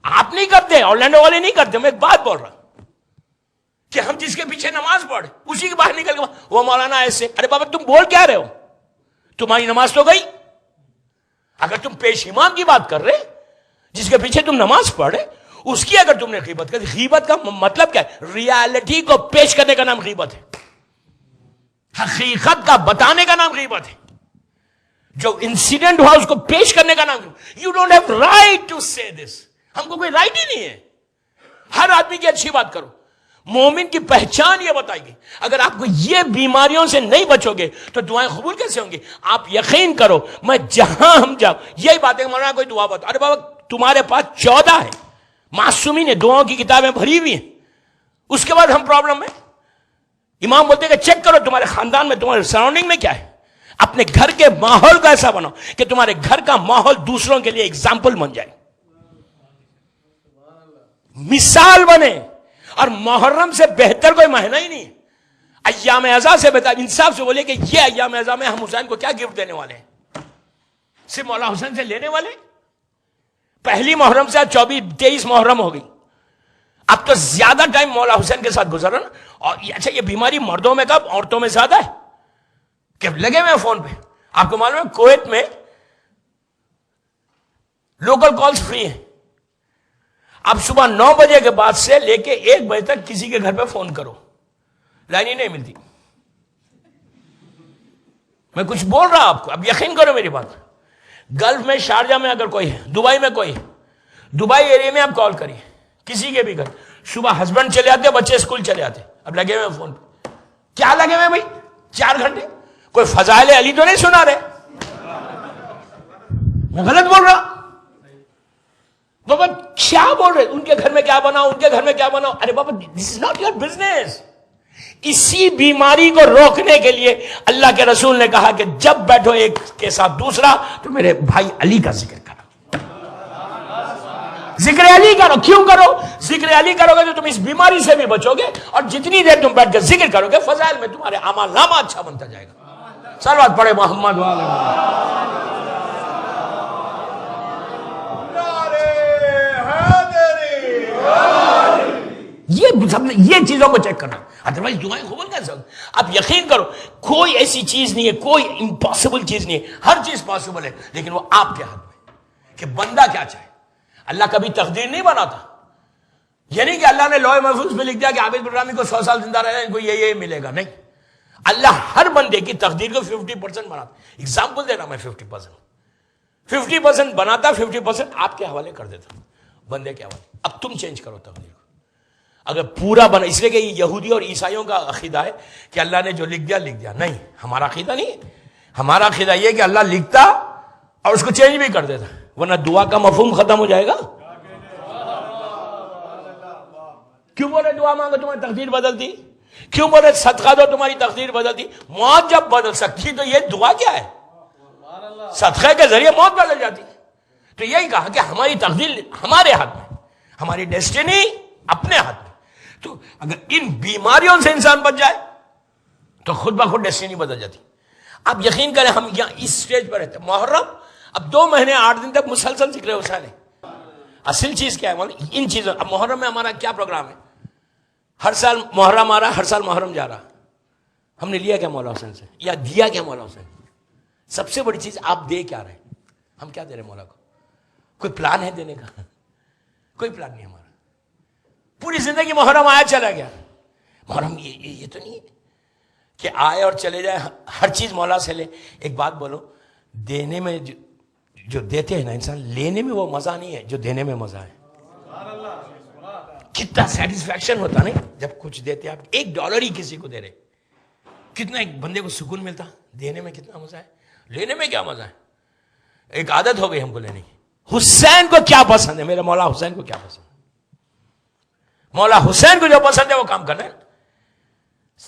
آپ نہیں کرتے، اورلینڈو والے نہیں کرتے. میں ایک بات بول رہا کہ ہم جس کے پیچھے نماز پڑھے اسی کے باہر نکل کے وہ مولانا ایسے. ارے بابا تم بول کیا رہے ہو؟ تمہاری نماز تو گئی. اگر تم پیش امام کی بات کر رہے، جس کے پیچھے تم نماز پڑھ رہے، اس کی اگر تم نے غیبت کر، غیبت کا مطلب کیا ہے؟ ریالٹی کو پیش کرنے کا نام غیبت ہے، حقیقت کا بتانے کا نام غیبت ہے. جو انسیڈنٹ ہوا اس کو پیش کرنے کا نام. You don't have right to say this. ہم کو کوئی رائٹ ہی نہیں ہے. ہر آدمی کی اچھی بات کرو. مومن کی پہچان یہ بتائے گی. اگر آپ کو یہ بیماریوں سے نہیں بچو گے تو دعائیں قبول کیسے ہوں گی؟ آپ یقین کرو، میں جہاں ہم جاؤ یہی باتیں، مولانا کوئی دعا بتا. ارے بابا تمہارے پاس 14 ہے معصومین نے، دعاؤں کی کتابیں بھری ہوئی ہیں. اس کے بعد ہم پرابلم میں. امام بولتے کہ چیک کرو تمہارے خاندان میں، تمہارے سراؤنڈنگ میں کیا ہے. اپنے گھر کے ماحول کو ایسا بناؤ کہ تمہارے گھر کا ماحول دوسروں کے لیے ایگزامپل بن جائے، مثال بنے. اور محرم سے بہتر کوئی مہینہ ہی نہیں ہے، ایام اعزا سے بہتر. انصاف سے بولے کہ یہ ایام اعزا میں ہم حسین کو کیا گفٹ دینے والے ہیں؟ صرف مولا حسین سے لینے والے. پہلی محرم سے 23 محرم ہو گئی. اب تو زیادہ ٹائم مولا حسین کے ساتھ گزر رہا نا. اور اچھا یہ بیماری مردوں میں کب، عورتوں میں زیادہ ہے کہ لگے ہوئے فون پہ. آپ کو معلوم ہے کویت میں لوکل کالز فری ہیں. اب صبح 9 بجے کے بعد سے لے کے 1 بجے تک کسی کے گھر پہ فون کرو، لائن ہی نہیں ملتی. میں کچھ بول رہا آپ کو، اب یقین کرو میری بات. گلف میں، شارجہ میں اگر کوئی ہے، دبئی میں کوئی ہے، دبئی ایریا میں آپ کال کریے کسی کے بھی گھر. صبح ہسبینڈ چلے آتے، بچے اسکول چلے آتے، اب لگے ہوئے فون پہ. کیا لگے ہوئے بھائی 4 گھنٹے؟ کوئی فضائل علی تو نہیں سنا رہے؟ میں غلط بول رہا؟ بابا کیا بول رہے؟ ان کے گھر میں کیا بناؤ، ان کے گھر میں کیا بناؤ. ارے بابا دس از ناٹ یور بزنس. اسی بیماری کو روکنے کے لیے اللہ کے رسول نے کہا کہ جب بیٹھو ایک کے ساتھ دوسرا تو میرے بھائی علی کا ذکر کرو. ذکر علی کرو. کیوں کرو؟ ذکر علی کرو گے تو تم اس بیماری سے بھی بچو گے، اور جتنی دیر تم بیٹھ کے ذکر کرو گے فضائل میں تمہارے اعمال نامہ اچھا بنتا جائے گا. صلوات پڑھے محمد والے. یہ چیزوں کو چیک کرنا، ادروائز دعائیں قبول کیسے ہوں؟ آپ یقین کرو کوئی ایسی چیز نہیں ہے، کوئی امپاسبل چیز نہیں ہے. ہر چیز پاسبل ہے، لیکن وہ آپ کے ہاتھ میں کہ بندہ کیا چاہے. اللہ کبھی تقدیر نہیں بناتا. یہ نہیں کہ اللہ نے لوح محفوظ میں لکھ دیا کہ عابد الرامی کو 100 سال زندہ رہنا، ان کو یہ ملے گا. نہیں، اللہ ہر بندے کی تقدیر کو 50% بناتا. ایگزامپل دے رہا میں 50% بناتا, 50% آپ کے حوالے کر دیتا بندے کے حوالے. اب تم چینج کرو تقدیر کو. اگر پورا بنا, اس لیے کہ یہودی اور عیسائیوں کا عقیدہ ہے کہ اللہ نے جو لکھ دیا لکھ دیا. نہیں, ہمارا عقیدہ نہیں ہے. ہمارا عقیدہ یہ کہ اللہ لکھتا اور اس کو چینج بھی کر دیتا, ورنہ دعا کا مفہوم ختم ہو جائے گا. کیوں بولے دعا مانگو تمہاری تقدیر بدلتی؟ کیوں بولے صدقہ دو تمہاری تقدیر بدلتی؟ موت جب بدل سکتی تو یہ دعا کیا ہے؟ صدقے کے ذریعے موت بدل جاتی. تو یہی کہا کہ ہماری تقدیر ہمارے ہاتھ میں, ہماری ڈیسٹینی اپنے ہاتھ میں. تو اگر ان بیماریوں سے انسان بچ جائے تو خود بخود ڈیسٹینی بدل جاتی. اب یقین کریں ہم یہاں اس سٹیج پر رہتے ہیں, محرم اب 2 مہینے 8 دن تک مسلسل ذکر حسین ہے. اصل چیز کیا ہے ان چیزوں. اب محرم میں ہمارا کیا پروگرام ہے؟ ہر سال محرم آ رہا, ہر سال محرم جا رہا. ہم نے لیا کیا مولا حسین سے, یا دیا کیا مولا حسین؟ سب سے بڑی چیز آپ دے کیا رہے ہیں, ہم کیا دے رہے ہیں مولا کو؟ کوئی پلان ہے دینے کا؟ کوئی پلان نہیں ہمارا. پوری زندگی محرم آیا چلا گیا. محرم یہ تو نہیں ہے کہ آئے اور چلے جائے, ہر چیز مولا سے لے. ایک بات بولو, دینے میں جو دیتے ہیں نا انسان, لینے میں وہ مزہ نہیں ہے جو دینے میں مزہ ہے. کتنا سیٹسفیکشن ہوتا نہیں جب کچھ دیتے. آپ $1 ہی کسی کو دے رہے, کتنا ایک بندے کو سکون ملتا. دینے میں کتنا مزہ ہے, لینے میں کیا مزہ ہے. ایک عادت ہو گئی ہم کو لینے کی. حسین کو کیا پسند ہے, میرے مولا حسین کو کیا پسند ہے؟ مولا حسین کو جو پسند ہے وہ کام کرنا ہے.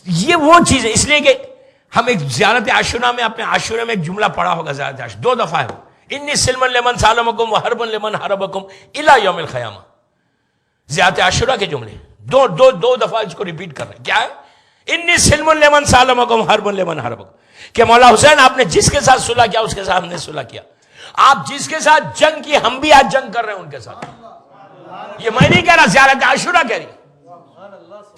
یہ وہ چیز ہے. اس لیے کہ ہم ایک زیارت عاشورہ میں, اپنے عاشورہ میں ایک جملہ پڑھا ہوگا, زیارت عاشورہ 2 دفعہ ہے. انی سلمن لمن سالمکم وحربن لمن حربکم الی یوم القیامہ. زیارت عاشورہ کے جملے دو دفعہ اس کو ریپیٹ کر رہے ہیں. کیا ہے؟ انی سلمن لمن سالمکم حربن لمن حربکم, کہ مولا حسین آپ نے جس کے ساتھ صلح کیا اس کے ساتھ ہم نے صلح کیا. آپ جس کے ساتھ جنگ کی ہم بھی آج جنگ کر رہے ہیں ان کے ساتھ. یہ میں نہیں کہہ رہا, زیارت عاشورہ کہہ رہی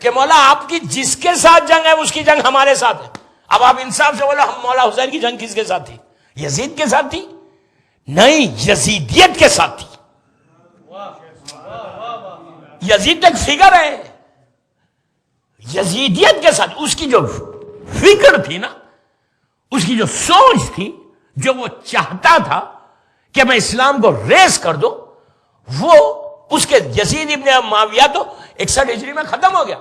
کہ مولا آپ کی جس کے ساتھ جنگ ہے اس کی جنگ ہمارے ساتھ ہے. اب آپ انصاف سے بولو, ہم مولا حسین کی جنگ کس کے ساتھ تھی؟ یزید کے ساتھ تھی؟ نہیں, یزیدیت کے ساتھ تھی. یزید تو ایک فگر ہے, یزیدیت کے ساتھ اس کی جو فکر تھی نا, اس کی جو سوچ تھی, جو وہ چاہتا تھا کہ میں اسلام کو ریس کر دوں, وہ اس کے یزید ابن معاویہ تو 61 ہجری میں ختم ہو گیا.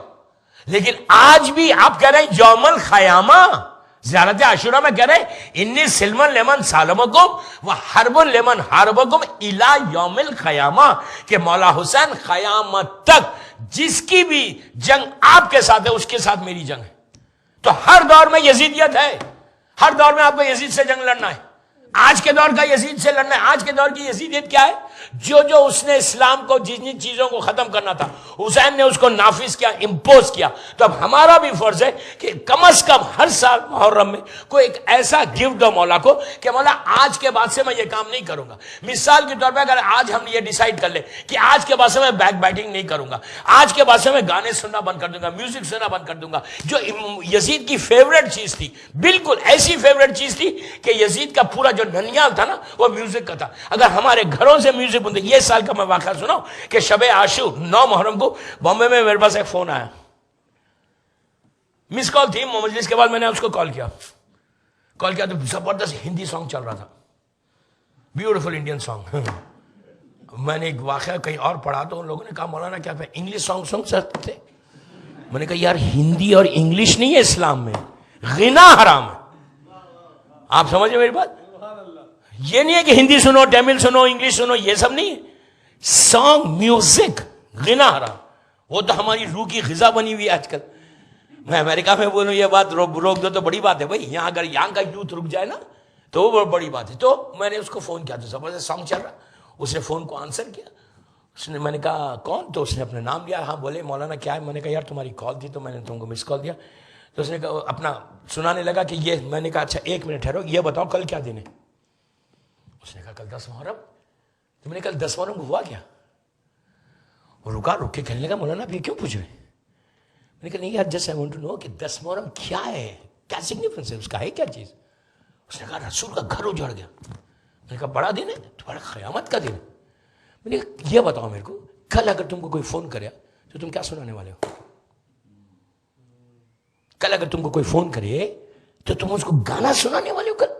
لیکن آج بھی آپ کہہ رہے ہیں یوم القیامہ, زیارت عاشورہ میں کہہ رہے ہیں انی سلمن لمن سالمکم و حرب لمن حربکم الی یوم القیامہ, کہ مولا حسین قیامت تک جس کی بھی جنگ آپ کے ساتھ ہے اس کے ساتھ میری جنگ ہے. تو ہر دور میں یزیدیت ہے, ہر دور میں آپ کو یزید سے جنگ لڑنا ہے. آج کے دور کا یزید سے لڑنا ہے. آج کے دور کی یزیدیت کیا ہے؟ جو اس نے اسلام کو جن چیزوں کو ختم کرنا تھا حسین نے اس کو نافذ کیا, امپوز کیا. تو اب ہمارا بھی فرض ہے کہ کم از کم ہر سال محرم میں کوئی ایک ایسا گفٹ دو مولا کو کہ مولا آج کے بعد سے میں یہ کام نہیں کروں گا. مثال کے طور پہ اگر آج ہم یہ ڈیسائیڈ کر لیں کہ آج کے بعد سے میں بیک بائٹنگ نہیں کروں گا, آج کے بعد سے میں گانے سننا بند کر دوں گا, میوزک سننا بند کر دوں گا. جو یزید کی فیوریٹ چیز تھی, بالکل ایسی فیوریٹ چیز تھی کہ یزید کا پورا جو ننیال تھا نا وہ میوزک کا تھا. اگر ہمارے گھروں سے میوزک بندے, یہ سال کا میں واقعہ سناؤں کہ شب عاشور 9 محرم کو بامبے میں میرے پاس ایک فون آیا, مس کال تھی. مجلس کے بعد میں نے اس کو کال کیا تو زبردست ہندی سانگ چل رہا تھا, بیوٹیفل انڈین سانگ. میں نے ایک واقعہ کہیں اور پڑھا تو ان لوگوں نے کہا مولانا کیا آپ انگلش سانگ سن سکتے تھے؟ میں نے کہا یار ہندی اور انگلش نہیں ہے اسلام میں, غنا حرام ہے. آپ سمجھے میری بات؟ یہ نہیں ہے کہ ہندی سنو, تمل سنو, انگلش سنو, یہ سب نہیں ہے. سانگ, میوزک, غنا حرام. وہ تو ہماری روح کی غذا بنی ہوئی ہے آج کل. میں امریکہ میں بولوں یہ بات روک دو تو بڑی بات ہے بھائی. یہاں اگر یہاں کا یوتھ رک جائے نا تو وہ بڑی بات ہے. تو میں نے اس کو فون کیا تو زبردست سانگ چل رہا, اس نے فون کو آنسر کیا. میں نے کہا کون؟ تو اس نے اپنا نام لیا. ہاں بولے مولانا کیا ہے؟ میں نے کہا یار تمہاری کال تھی تو میں نے تم کو مس کال دیا. تو اس نے کہا اپنا سنانے لگا کہ یہ. میں نے کہا اچھا 1 منٹ ٹھہرو, یہ بتاؤ کل کیا دن ہے؟ اس نے کہا کل 10 محرم. تو میں نے کل 10 محرم کو ہوا کیا؟ وہ رک کے کہنے لگا مولانا آپ یہ کیوں پوچھ رہے ہیں؟ میں نے کہا نہیں یار just I want to know کہ 10 محرم کیا ہے, کیا سگنیفیکینس ہے اس کا, ہے کیا چیز؟ اس نے کہا رسول کا گھر اجڑ گیا. میں نے کہا بڑا دن ہے, تمہارا قیامت کا دن ہے. میں نے کہا یہ بتاؤ میرے کو کل اگر تم کو کوئی فون کرے تو تم کیا سنانے والے ہو؟ کل اگر تم کو کوئی فون کرے تو تم اس کو گانا سنانے والے ہو. کل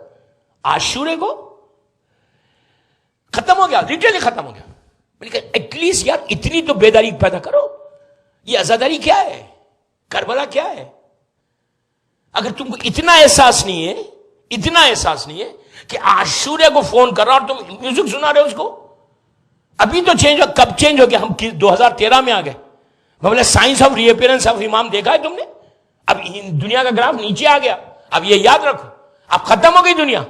عاشورے کو ختم ہو گیا, لٹرلی ختم ہو گیا. میں نے کہا ایٹ لیسٹ یار اتنی تو بیداری پیدا کرو. یہ عزاداری کیا ہے, کربلا کیا ہے؟ اگر تم کو اتنا احساس نہیں ہے کہ عاشورے کو فون کر رہا اور تم میوزک سنا رہے ہو اس کو. ابھی تو چینج ہو, کب چینج ہو گیا؟ ہم 2013 میں آ گئے. بولے signs of reappearance of امام دیکھا ہے تم نے؟ اب دنیا کا گراف نیچے آ گیا. اب یہ یاد رکھو, اب ختم ہو گئی دنیا.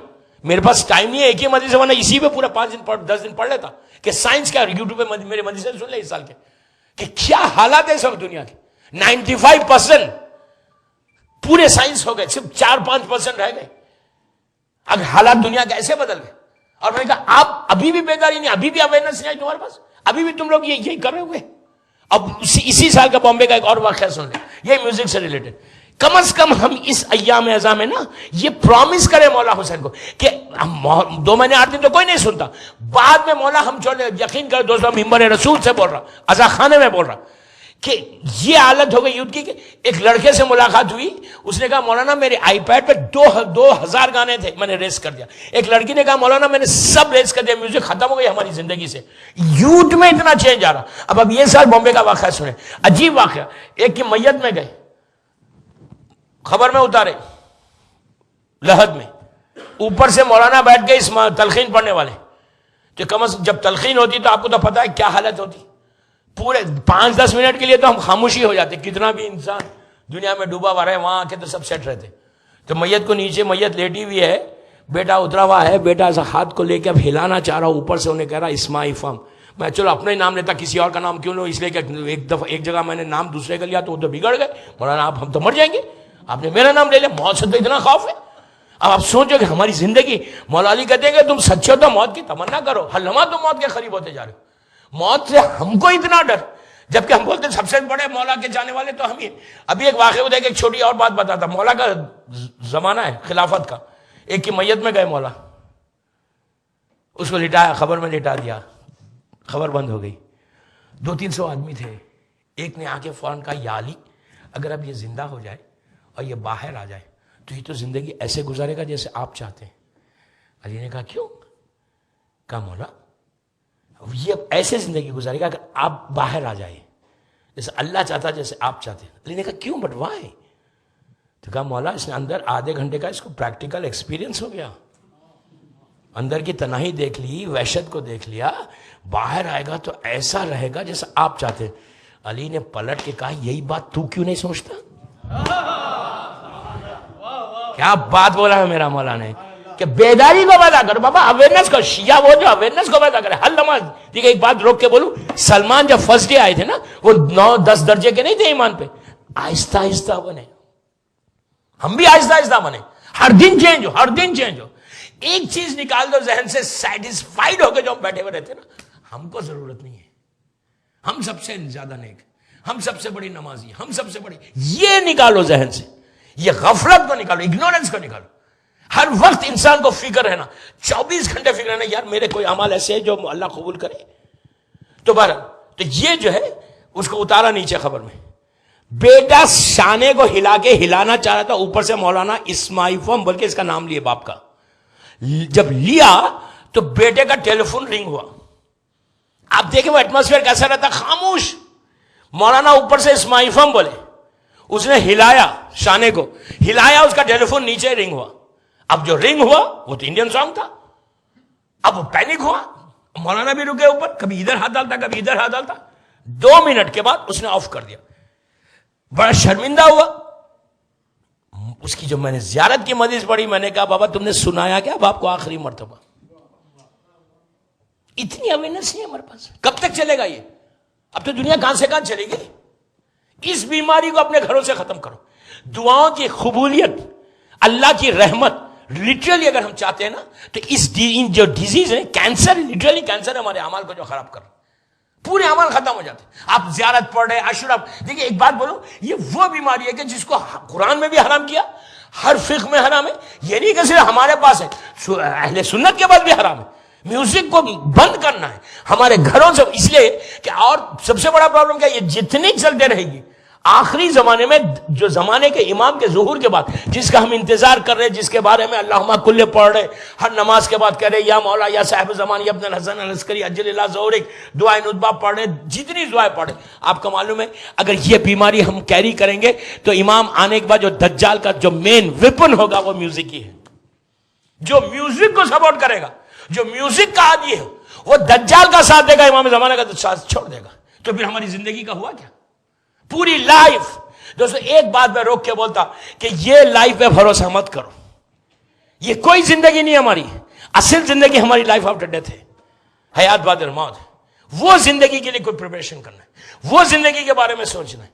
میرے پاس ٹائم نہیں ہے ایک ہی مدرسے سے, ورنہ اسی پہ پورا 5 دن 10 دن پڑھ لیتا کہ سائنس کیا. یوٹیوب پہ میرے مدرسے سے سن لے اس سال کے کہ کیا حالات ہے سب دنیا کے. 95% پورے سائنس ہو گئے, صرف 4-5% رہ گئے. اگر حالات دنیا کے ایسے بدل گئے. اور میں نے کہا آپ ابھی بھی بیداری نہیں, ابھی بھی اویئرنس نہیں آئی تمہارے پاس, ابھی بھی تم لوگ یہی کر رہے ہوئے. اب اسی سال کا بامبے کا ایک اور واقعہ سن لیں, یہ میوزک سے ریلیٹڈ. کم از کم ہم اس ایام اعظام میں نا یہ پرومس کریں مولا حسین کو کہ 2 مہینے 8 دن تو کوئی نہیں سنتا, بعد میں مولا ہم چھوڑ دیں. یقین کرو دوستوں, ممبر رسول سے بول رہا, عزا خانے میں بول رہا کہ یہ حالت ہو گئی یوتھ کی کہ ایک لڑکے سے ملاقات ہوئی. اس نے کہا مولانا میرے آئی پیڈ پہ 2000 گانے تھے, میں نے ریس کر دیا. ایک لڑکی نے کہا مولانا میں نے سب ریس کر دیا, میوزک ختم ہو گئی ہماری زندگی سے. یوتھ میں اتنا چینج آ رہا. اب یہ سال بامبے کا واقعہ سنیں, عجیب واقعہ. ایک کی میت میں گئے, خبر میں اتارے لحد میں, اوپر سے مولانا بیٹھ گئے اس تلقین پڑھنے والے. تو کم از کم جب تلقین ہوتی تو آپ کو تو پتا ہے کیا حالت ہوتی. پورے 5-10 منٹ کے لیے تو ہم خاموشی ہو جاتے, کتنا بھی انسان دنیا میں ڈوبا ہوا رہے, وہاں آ کے تو سب سیٹ رہتے. تو میت کو نیچے, میت لیٹی ہوئی ہے, بیٹا اترا ہوا ہے, بیٹا ایسا ہاتھ کو لے کے اب ہلانا چاہ رہا, اوپر سے انہیں کہہ رہا اسماعی فام. میں چلو اپنا ہی نام لیتا, کسی اور کا نام کیوں لوں, اس لیے کہ ایک دفعہ ایک جگہ میں نے نام دوسرے کا لیا تو وہ تو بگڑ گئے. مولانا آپ ہم تو مر جائیں گے, آپ نے میرا نام لے لیا, موت سے تو اتنا خوف ہے. اب آپ سوچو کہ ہماری زندگی, مولا علی کہتے ہیں کہ تم سچے ہو تو موت کی تمنا کرو, ہر لمحہ تم موت کے قریب ہوتے جا رہے ہو. موت سے ہم کو اتنا ڈر, جبکہ ہم بولتے سب سے بڑے مولا کے جانے والے تو ہم ہی. ابھی ایک واقعہ ہوتا ہے کہ ایک چھوٹی اور بات بتاتا. مولا کا زمانہ ہے خلافت کا, ایک کی میت میں گئے مولا, اس کو لٹایا, خبر میں لٹا دیا, خبر بند ہو گئی. 200-300 آدمی تھے. ایک نے آ کے فوراً کہا یا علی اگر اب یہ زندہ ہو جائے اور یہ باہر آ جائے تو یہ تو زندگی ایسے گزارے گا جیسے آپ چاہتے ہیں. علی نے کہا کیوں؟ کہا مولا یہ ایسے زندگی گزارے گا اگر آپ باہر آ جائے جیسے اللہ چاہتا جیسے آپ چاہتے ہیں. علی نے کہا کیوں, بٹ وائی؟ تو کہا مولا اس نے اندر آدھے گھنٹے کا اس کو پریکٹیکل ایکسپیرینس ہو گیا, اندر کی تنہائی دیکھ لی, وحشت کو دیکھ لیا, باہر آئے گا تو ایسا رہے گا جیسا آپ چاہتے ہیں. علی نے پلٹ کے کہا یہی بات تو کیوں نہیں سوچتا؟ کیا بات بولا ہے میرا مولا نے کہ بیداری کو پیدا کرو بابا, اویئرنس کو. شیعہ وہ جو اویئرنس کو پیدا کرے, ہر لمحہ. ٹھیک ہے, ایک بات روک کے بولوں, سلمان جب فرسٹ ڈے آئے تھے نا, وہ 9-10 درجے کے نہیں تھے ایمان پہ, آہستہ آہستہ بنے. ہم بھی آہستہ آہستہ بنے, ہر دن چینج ہو, ہر دن چینج ہو. ایک چیز نکال دو ذہن سے, سیٹسفائیڈ ہو کے جو ہم بیٹھے ہوئے رہتے نا, ہم کو ضرورت نہیں ہے. ہم سب سے زیادہ نیک, ہم سب سے بڑی نمازی, ہم سب سے بڑی, یہ نکالو ذہن سے. یہ غفلت کو نکالو, اگنورنس کو نکالو. ہر وقت انسان کو فکر رہنا, 24 گھنٹے فکر رہنا, یار میرے کوئی اعمال ایسے ہیں جو اللہ قبول کرے. تو بہرحال تو یہ جو ہے اس کو اتارا نیچے خبر میں. بیٹا شانے کو ہلا کے ہلانا چاہ رہا تھا, اوپر سے مولانا اسماعیل فم بلکہ اس کا نام لیے باپ کا. جب لیا تو بیٹے کا ٹیلی فون رنگ ہوا. آپ دیکھیں وہ ایٹماسفیئر کیسا رہتا, خاموش. مولانا اوپر سے اسماعیل فم بولے, اس نے ہلایا شانے کو, ہلایا, اس کا ٹیلی فون نیچے رنگ ہوا. اب جو رنگ ہوا وہ تو انڈین سانگ تھا. اب وہ پینک ہوا, مولانا بھی رکے اوپر, کبھی ادھر ہاتھ ڈالتا کبھی ادھر ہاتھ ڈالتا. 2 منٹ کے بعد اس نے آف کر دیا. بڑا شرمندہ ہوا. اس کی جو میں نے زیارت کی مجلس پڑھی, میں نے کہا بابا تم نے سنایا کیا باپ کو آخری مرتبہ؟ اتنی اویئرنس نہیں ہمارے پاس. کب تک چلے گا یہ؟ اب تو دنیا کہاں سے کہاں چلے گی. اس بیماری کو اپنے گھروں سے ختم کرو. دعاؤں کی قبولیت, اللہ کی رحمت, لٹرلی اگر ہم چاہتے ہیں نا تو اس جو ڈیزیز ہے کینسر, لٹرلی کینسر ہمارے اعمال کو جو خراب کر رہا ہے, پورے اعمال ختم ہو جاتے ہیں. آپ زیارت پڑھ رہے, عاشورہ. دیکھیے ایک بات بولوں, یہ وہ بیماری ہے کہ جس کو قرآن میں بھی حرام کیا, ہر فقہ میں حرام ہے. یہ نہیں کہ صرف ہمارے پاس ہے, اہل سنت کے پاس بھی حرام ہے. میوزک کو بند کرنا ہے ہمارے گھروں سے, اس لیے کہ اور سب سے بڑا پرابلم کیا, یہ جتنی چلتے رہے گی آخری زمانے میں جو زمانے کے امام کے ظہور کے بعد جس کا ہم انتظار کر رہے، جس کے بارے میں اللہم کل پڑھ رہے، ہر نماز کے بعد کہہ رہے یا مولا یا صاحب زمان یا ابن الحسن العسکری اجل اللہ ظہورک، دعائے ندبہ پڑھ رہے، جتنی دعائیں پڑھ رہے. آپ کو معلوم ہے اگر یہ بیماری ہم کیری کریں گے تو امام آنے کے بعد جو دجال کا جو مین ویپن ہوگا وہ میوزک ہی ہے. جو میوزک کو سپورٹ کرے گا، جو میوزک کا عادی ہے، وہ دجال کا ساتھ دے گا، امام زمانہ کا ساتھ چھوڑ دے گا. تو پھر ہماری زندگی کا ہوا کیا؟ پوری لائف. دوستو ایک بات میں روک کے بولتا کہ یہ لائف پہ بھروسہ مت کرو. یہ کوئی زندگی نہیں ہماری. اصل زندگی ہماری لائف آفٹر ڈیتھ ہے، حیات بعد الموت. وہ زندگی کے لیے کوئی پریپریشن کرنا ہے، وہ زندگی کے بارے میں سوچنا ہے.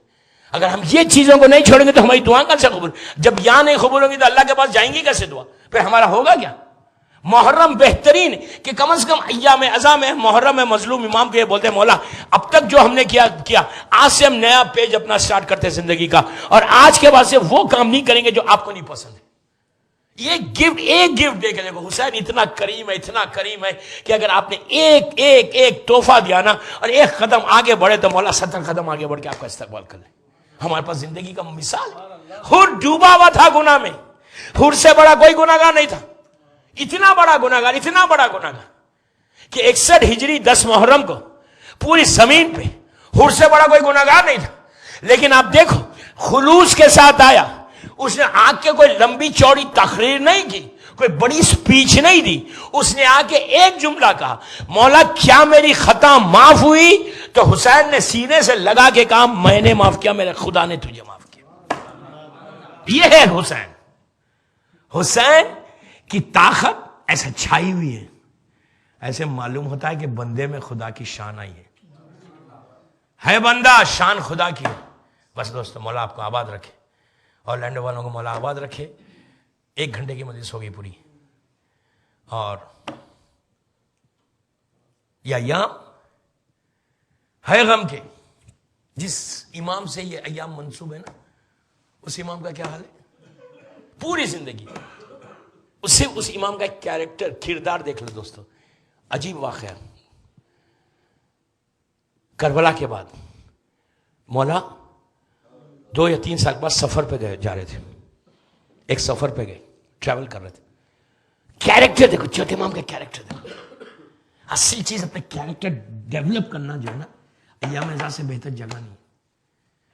اگر ہم یہ چیزوں کو نہیں چھوڑیں گے تو ہماری دعا کیسے قبول؟ جب یہاں نہیں قبول ہوگی تو اللہ کے پاس جائیں گی کیسے دعا؟ پھر ہمارا ہوگا کیا؟ محرم بہترین کہ کم از کم ایام اعظام ہے، محرم ہے. مظلوم امام کو یہ بولتے ہیں مولا اب تک جو ہم نے کیا آج سے ہم نیا پیج اپنا سٹارٹ کرتے ہیں زندگی کا، اور آج کے بعد سے وہ کام نہیں کریں گے جو آپ کو نہیں پسند ہے. یہ گفٹ، ایک گفٹ دے کے دیکھو. حسین اتنا کریم ہے، اتنا کریم ہے کہ اگر آپ نے ایک تحفہ دیا نا اور ایک قدم آگے بڑھے تو مولا 70 قدم آگے بڑھ کے آپ کا استقبال کر لے. ہمارے پاس زندگی کا مثال ہے. حر ڈوبا ہوا تھا گناہ میں، حر سے بڑا کوئی گناہگار نہیں تھا. اتنا بڑا گناہگار کہ 61 ہجری 10 محرم کو پوری زمین پہ حر سے بڑا کوئی گناہگار نہیں تھا. لیکن آپ دیکھو خلوص کے ساتھ آیا. اس نے آ کے کوئی لمبی چوڑی تقریر نہیں کی، کوئی بڑی سپیچ نہیں دی. اس نے آ کے ایک جملہ کہا، مولا کیا میری خطا معاف ہوئی؟ تو حسین نے سینے سے لگا کے کہا میں نے معاف کیا، میرے خدا نے تجھے معاف کیا. یہ ہے حسین. حسین کی طاقت ایسا چھائی ہوئی ہے، ایسے معلوم ہوتا ہے کہ بندے میں خدا کی شان آئی ہے بندہ شان خدا کی ہے. بس دوستو مولا آپ کو آباد رکھے، اورلینڈو والوں کو مولا آباد رکھے. 1 گھنٹے کی مجلس ہوگی پوری، اور یہ ایام ہے غم کے. جس امام سے یہ ایام منسوب ہے نا، اس امام کا کیا حال ہے؟ پوری زندگی اس امام کا ایک کیریکٹر، کردار دیکھ لو دوستو. عجیب واقعہ. کربلا کے بعد مولا 2 یا 3 سال بعد سفر پہ جا رہے تھے. ایک سفر پہ گئے، ٹریول کر رہے تھے. کیریکٹر دیکھو، چوتھے امام کا کیریکٹر دیکھو. اصل چیز اپنے کیریکٹر ڈیولپ کرنا جو ہے نا، ایام اعزاز سے بہتر جگہ نہیں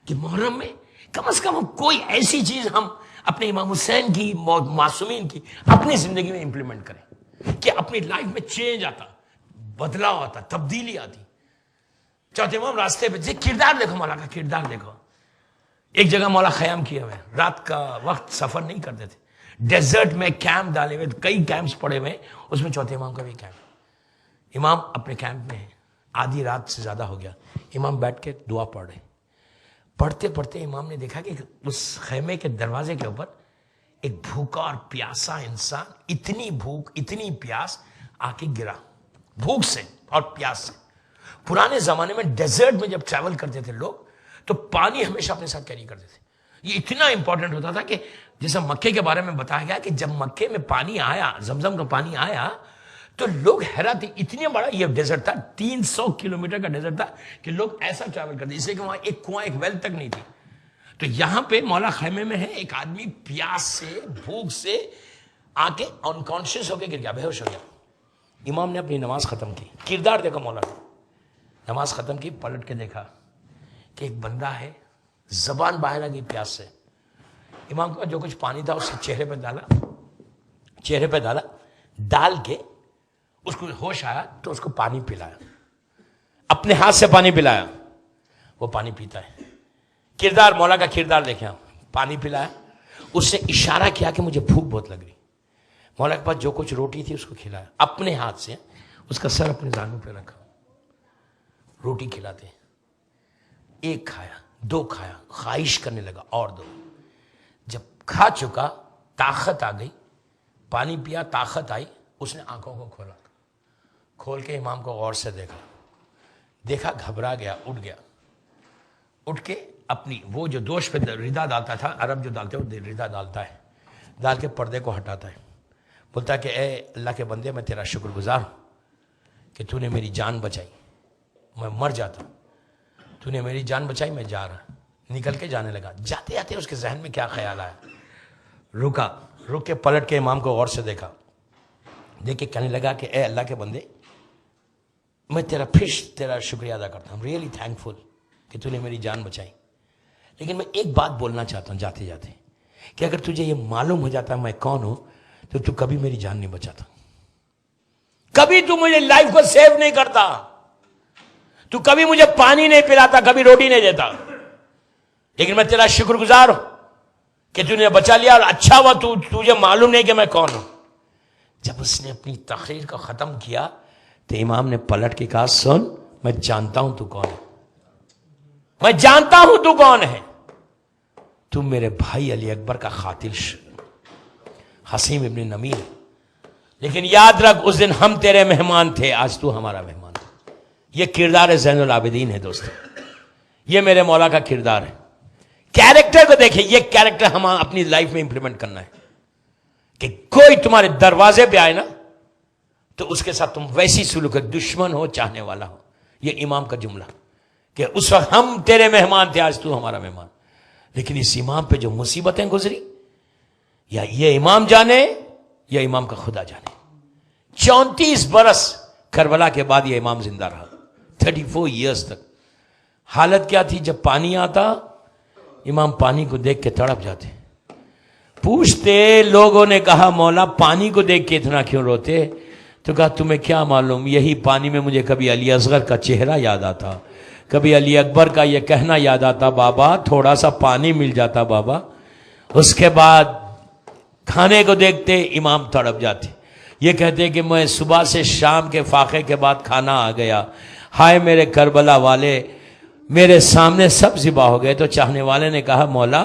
کہ محرم میں کم از کم کوئی ایسی چیز ہم اپنے امام حسین کی، معصومین کی اپنی زندگی میں امپلیمنٹ کریں کہ اپنی لائف میں چینج آتا، بدلاؤ آتا، تبدیلی آتی. چوتھے امام راستے پہ کردار دیکھو، مولا کا کردار دیکھو. ایک جگہ مولا خیام کیے ہوئے، رات کا وقت سفر نہیں کرتے تھے، ڈیزرٹ میں کیمپ ڈالے ہوئے، کئی کیمپس پڑے ہوئے، اس میں چوتھے امام کا بھی کیمپ. امام اپنے کیمپ میں ہے، آدھی رات سے زیادہ ہو گیا. امام بیٹھ کے دعا پڑھ رہے. پڑھتے پڑھتے امام نے دیکھا کہ اس خیمے کے دروازے کے اوپر ایک بھوکا اور پیاسا انسان، اتنی بھوک اتنی پیاس، آ کے گرا بھوک سے اور پیاس سے. پرانے زمانے میں ڈیزرٹ میں جب ٹریول کرتے تھے لوگ تو پانی ہمیشہ اپنے ساتھ کیری کرتے تھے. یہ اتنا امپورٹنٹ ہوتا تھا کہ جیسے مکے کے بارے میں بتایا گیا کہ جب مکے میں پانی آیا، زمزم کا پانی آیا تو لوگ حیران تھے. اتنے بڑا یہ ڈیزرٹ تھا، 300 کلومیٹر کا ڈیزرٹ تھا کہ لوگ ایسا ٹریول کرتے، اس لیے کہ وہاں ایک کنواں، ایک ویل تک نہیں تھی. تو یہاں پہ مولا خیمے میں ہے، ایک آدمی پیاس سے، بھوک سے آ کے انکانشیس ہو کے گر گیا، بے ہوش ہو گیا. امام نے اپنی نماز ختم کی. کردار دیکھو مولا نے. نماز ختم کی، پلٹ کے دیکھا کہ ایک بندہ ہے، زبان باہر آ گئی پیاس سے. امام کے پاس جو کچھ پانی تھا اس کے چہرے پہ ڈالا، ڈال کے اس کو ہوش آیا تو اس کو پانی پلایا، اپنے ہاتھ سے پانی پلایا. وہ پانی پیتا ہے. کردار، مولا کا کردار دیکھیں. پانی پلایا، اس سے اشارہ کیا کہ مجھے بھوک بہت لگ رہی. مولا کے پاس جو کچھ روٹی تھی اس کو کھلایا اپنے ہاتھ سے، اس کا سر اپنے زانوں پہ رکھا، روٹی کھلاتے. 1 کھایا، 2 کھایا، خواہش کرنے لگا اور 2. جب کھا چکا طاقت آ گئی، پانی پیا طاقت آئی، اس نے آنکھوں کو کھول کے امام کو غور سے دیکھا، گھبرا گیا، اٹھ کے اپنی وہ جو دوش پہ ردا ڈالتا تھا، عرب جو ڈالتے وہ ردا ڈالتا ہے، ڈال کے پردے کو ہٹاتا ہے. بولتا ہے کہ اے اللہ کے بندے، میں تیرا شکر گزار ہوں کہ تو نے میری جان بچائی، میں مر جاتا. تو نے میری جان بچائی، میں جا رہا. نکل کے جانے لگا. جاتے جاتے اس کے ذہن میں کیا خیال آیا, رکا, رک کے پلٹ کے امام کو غور سے دیکھا, دیکھ کے کہنے لگا کہ اے اللہ کے بندے, میں تیرا شکریہ ادا کرتا ہوں, ریئلی تھینکفل کہ تو نے میری جان بچائی. لیکن میں ایک بات بولنا چاہتا ہوں جاتے جاتے, کہ اگر تجھے یہ معلوم ہو جاتا میں کون ہوں تو تو کبھی میری جان نہیں بچاتا, کبھی تو مجھے لائف کو سیو نہیں کرتا, تو کبھی مجھے پانی نہیں پلاتا, کبھی روٹی نہیں دیتا. لیکن میں تیرا شکر گزار ہوں کہ تو نے بچا لیا, اور اچھا ہوا تجھے معلوم نہیں کہ میں کون ہوں. جب اس نے اپنی تقریر کو ختم کیا تو امام نے پلٹ کے کہا, سن, میں جانتا ہوں تو کون ہے, میں جانتا ہوں تو کون ہے, تو میرے بھائی علی اکبر کا قاتل حسیم ابن نمیر. لیکن یاد رکھ اس دن ہم تیرے مہمان تھے, آج تو ہمارا مہمان ہے. یہ کردار زین العابدین ہے دوستو, یہ میرے مولا کا کردار ہے. کیریکٹر کو دیکھیں, یہ کیریکٹر ہم اپنی لائف میں امپلیمنٹ کرنا ہے کہ کوئی تمہارے دروازے پہ آئے نا تو اس کے ساتھ تم ویسی سلوک ہے, دشمن ہو چاہنے والا ہو. یہ امام کا جملہ کہ اس وقت ہم تیرے مہمان تھے, آج تو ہمارا مہمان. لیکن اس امام پہ جو مصیبتیں گزری, یا یہ امام جانے یا امام کا خدا جانے. 34 برس کربلا کے بعد یہ امام زندہ رہا, 34 ایئرز تک. حالت کیا تھی, جب پانی آتا امام پانی کو دیکھ کے تڑپ جاتے. پوچھتے, لوگوں نے کہا مولا پانی کو دیکھ کے اتنا کیوں روتے؟ تو کہا تمہیں کیا معلوم, یہی پانی میں مجھے کبھی علی اصغر کا چہرہ یاد آتا, کبھی علی اکبر کا یہ کہنا یاد آتا, بابا تھوڑا سا پانی مل جاتا بابا. اس کے بعد کھانے کو دیکھتے امام تڑپ جاتے. یہ کہتے کہ میں صبح سے شام کے فاقے کے بعد کھانا آ گیا, ہائے میرے کربلا والے, میرے سامنے سب ذبح ہو گئے. تو چاہنے والے نے کہا مولا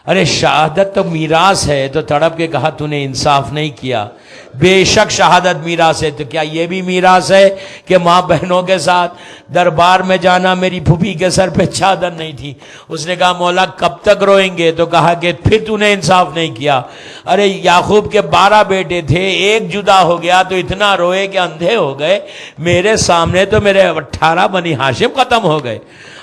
ارے شہادت تو میراث ہے. تو تڑپ کے کہا تو نے انصاف نہیں کیا, بے شک شہادت میراث ہے, تو کیا یہ بھی میراث ہے کہ ماں بہنوں کے ساتھ دربار میں جانا؟ میری پھوپھی کے سر پہ چادر نہیں تھی. اس نے کہا مولا کب تک روئیں گے؟ تو کہا کہ پھر تو نے انصاف نہیں کیا. ارے یعقوب کے 12 بیٹے تھے, ایک جدا ہو گیا تو اتنا روئے کہ اندھے ہو گئے, میرے سامنے تو میرے 18 بنی ہاشم ختم ہو گئے.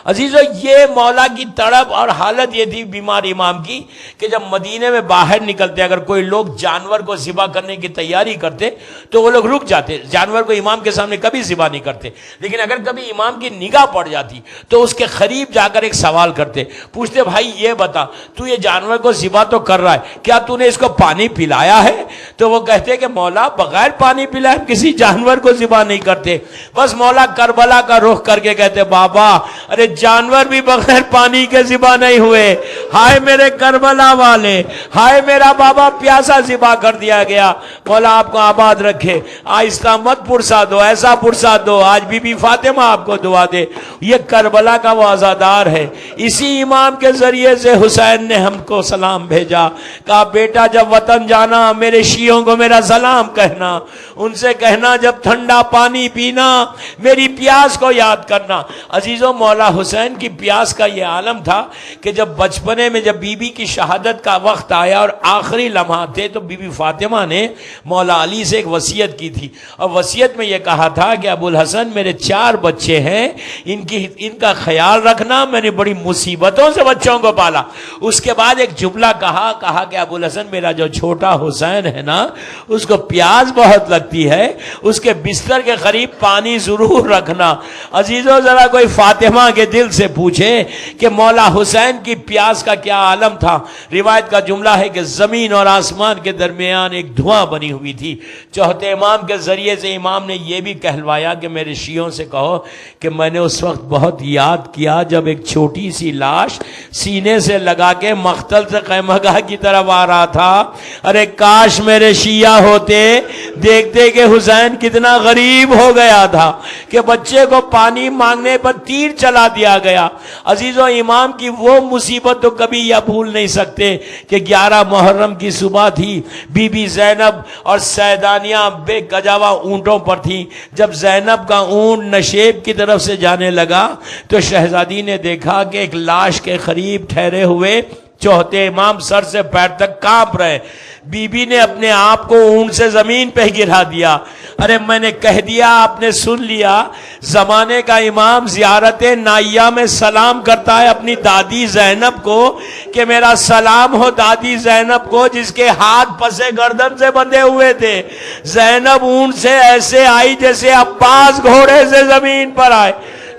عزیزو یہ مولا کی تڑپ اور حالت یہ تھی بیمار امام کی کہ جب مدینے میں باہر نکلتے, اگر کوئی لوگ جانور کو ذبح کرنے کی تیاری کرتے تو وہ لوگ رک جاتے, جانور کو امام کے سامنے کبھی ذبح نہیں کرتے. لیکن اگر کبھی امام کی نگاہ پڑ جاتی تو اس کے قریب جا کر ایک سوال کرتے, پوچھتے بھائی یہ بتا تو یہ جانور کو ذبح تو کر رہا ہے, کیا تو نے اس کو پانی پلایا ہے؟ تو وہ کہتے کہ مولا بغیر پانی پلائے کسی جانور کو ذبح نہیں کرتے. بس مولا کربلا کا رخ کر کے کہتے بابا ارے جانور بھی بغیر پانی کے ذبح نہیں ہوئے, ہائے میرے کربلا والے, ہائے میرا بابا پیاسا ذبح کر دیا گیا. مولا آپ کو آباد رکھے, آہستہ مت پرسا دو, ایسا پرسا دو آج بی بی فاطمہ آپ کو دعا دے. یہ کربلا کا وہ عزادار ہے. اسی امام کے ذریعے سے حسین نے ہم کو سلام بھیجا, کہا بیٹا جب وطن جانا میرے شیعوں کو میرا سلام کہنا, ان سے کہنا جب ٹھنڈا پانی پینا میری پیاس کو یاد کرنا. عزیزوں مولا حسین کی پیاس کا یہ عالم تھا کہ جب بچپنے میں جب بی بی کی شہادت کا وقت آیا اور آخری لمحات تھے تو بی بی فاطمہ نے مولا علی سے ایک وصیت کی تھی, اور وصیت میں یہ کہا تھا کہ ابو الحسن میرے 4 بچے ہیں, ان کا خیال رکھنا, میں نے بڑی مصیبتوں سے بچوں کو پالا. اس کے بعد ایک جملہ کہا کہ ابو الحسن میرا جو چھوٹا حسین ہے نا اس کو پیاس بہت لگتی ہے, اس کے بستر کے قریب پانی ضرور رکھنا. عزیزوں ذرا کوئی فاطمہ کے دل سے پوچھے کہ مولا حسین کی پیاس کا کیا عالم تھا. روایت کا جملہ ہے کہ زمین اور آسمان کے درمیان ایک دھواں بنی ہوئی تھی. چوتھے امام کے ذریعے سے امام نے یہ بھی کہلوایا کہ میرے شیعوں سے کہو کہ میں نے اس وقت بہت یاد کیا جب ایک چھوٹی سی لاش سینے سے لگا کے مقتل سے خیمگاہ کی طرف آ رہا تھا. ارے کاش میرے شیعہ ہوتے, دیکھتے کہ حسین کتنا غریب ہو گیا تھا کہ بچے کو پانی مانگنے پر تیر چلا دیا گیا. عزیزو امام کی وہ مصیبت تو کبھی یہ بھول نہیں سکتے کہ 11 محرم کی صبح تھی, بی بی زینب اور سیدانیہ بے گجاوا اونٹوں پر تھی. جب زینب کا اونٹ نشیب کی طرف سے جانے لگا تو شہزادی نے دیکھا کہ ایک لاش کے قریب ٹھہرے ہوئے چوتھے امام سر سے پیر تک کانپ رہے. بی بی نے اپنے آپ کو اونٹ سے زمین پہ گرا دیا. ارے میں نے کہہ دیا، آپ نے سن لیا. زمانے کا امام زیارت نائیہ میں سلام کرتا ہے اپنی دادی زینب کو کہ میرا سلام ہو دادی زینب کو جس کے ہاتھ پسے گردن سے بندھے ہوئے تھے. زینب اونٹ سے ایسے آئی جیسے عباس گھوڑے سے زمین پر آئے.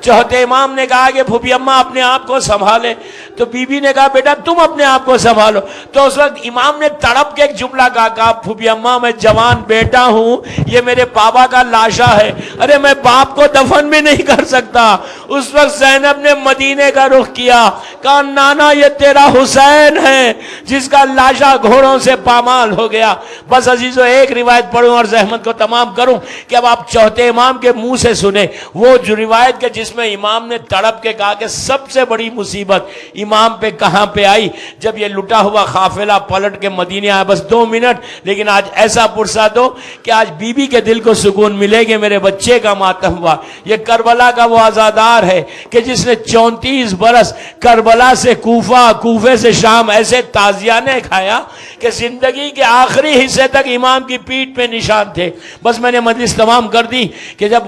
چوتھے امام نے کہا کہ پھوپھی اماں اپنے آپ کو سنبھالے. تو بی بی نے کہا بیٹا تم اپنے آپ کو سنبھالو. تو اس وقت امام نے تڑپ کے ایک جملہ کہا پھوپھی اماں میں جوان بیٹا ہوں، یہ میرے بابا کا لاشا ہے، ارے میں باپ کو دفن بھی نہیں کر سکتا. اس وقت زینب نے مدینے کا رخ کیا، کہا نانا یہ تیرا حسین ہے جس کا لاشا گھوڑوں سے پامال ہو گیا. بس عزیزو ایک روایت پڑھوں اور زحمت کو تمام کروں کہ اب آپ چوتھے امام کے منہ سے سنیں وہ جو روایت کے جس میں امام نے تڑپ کے کہا کہ سب سے بڑی مصیبت امام پہ کہاں پہ آئی جب یہ لٹا ہوا قافلہ پلٹ کے مدینے آیا. بس 2 منٹ، لیکن آج ایسا پرسا دو کہ آج بی بی کے دل کو سکون ملے کہ میرے بچے کا ماتم ہوا. یہ کربلا کا وہ عزادار ہے کہ جس نے 34 برس کربلا سے کوفہ، کوفے سے شام ایسے تازیانے کھایا کہ زندگی کے آخری حصے تک امام کی پیٹھ پہ نشان تھے. بس میں نے مجلس تمام کر دی کہ جب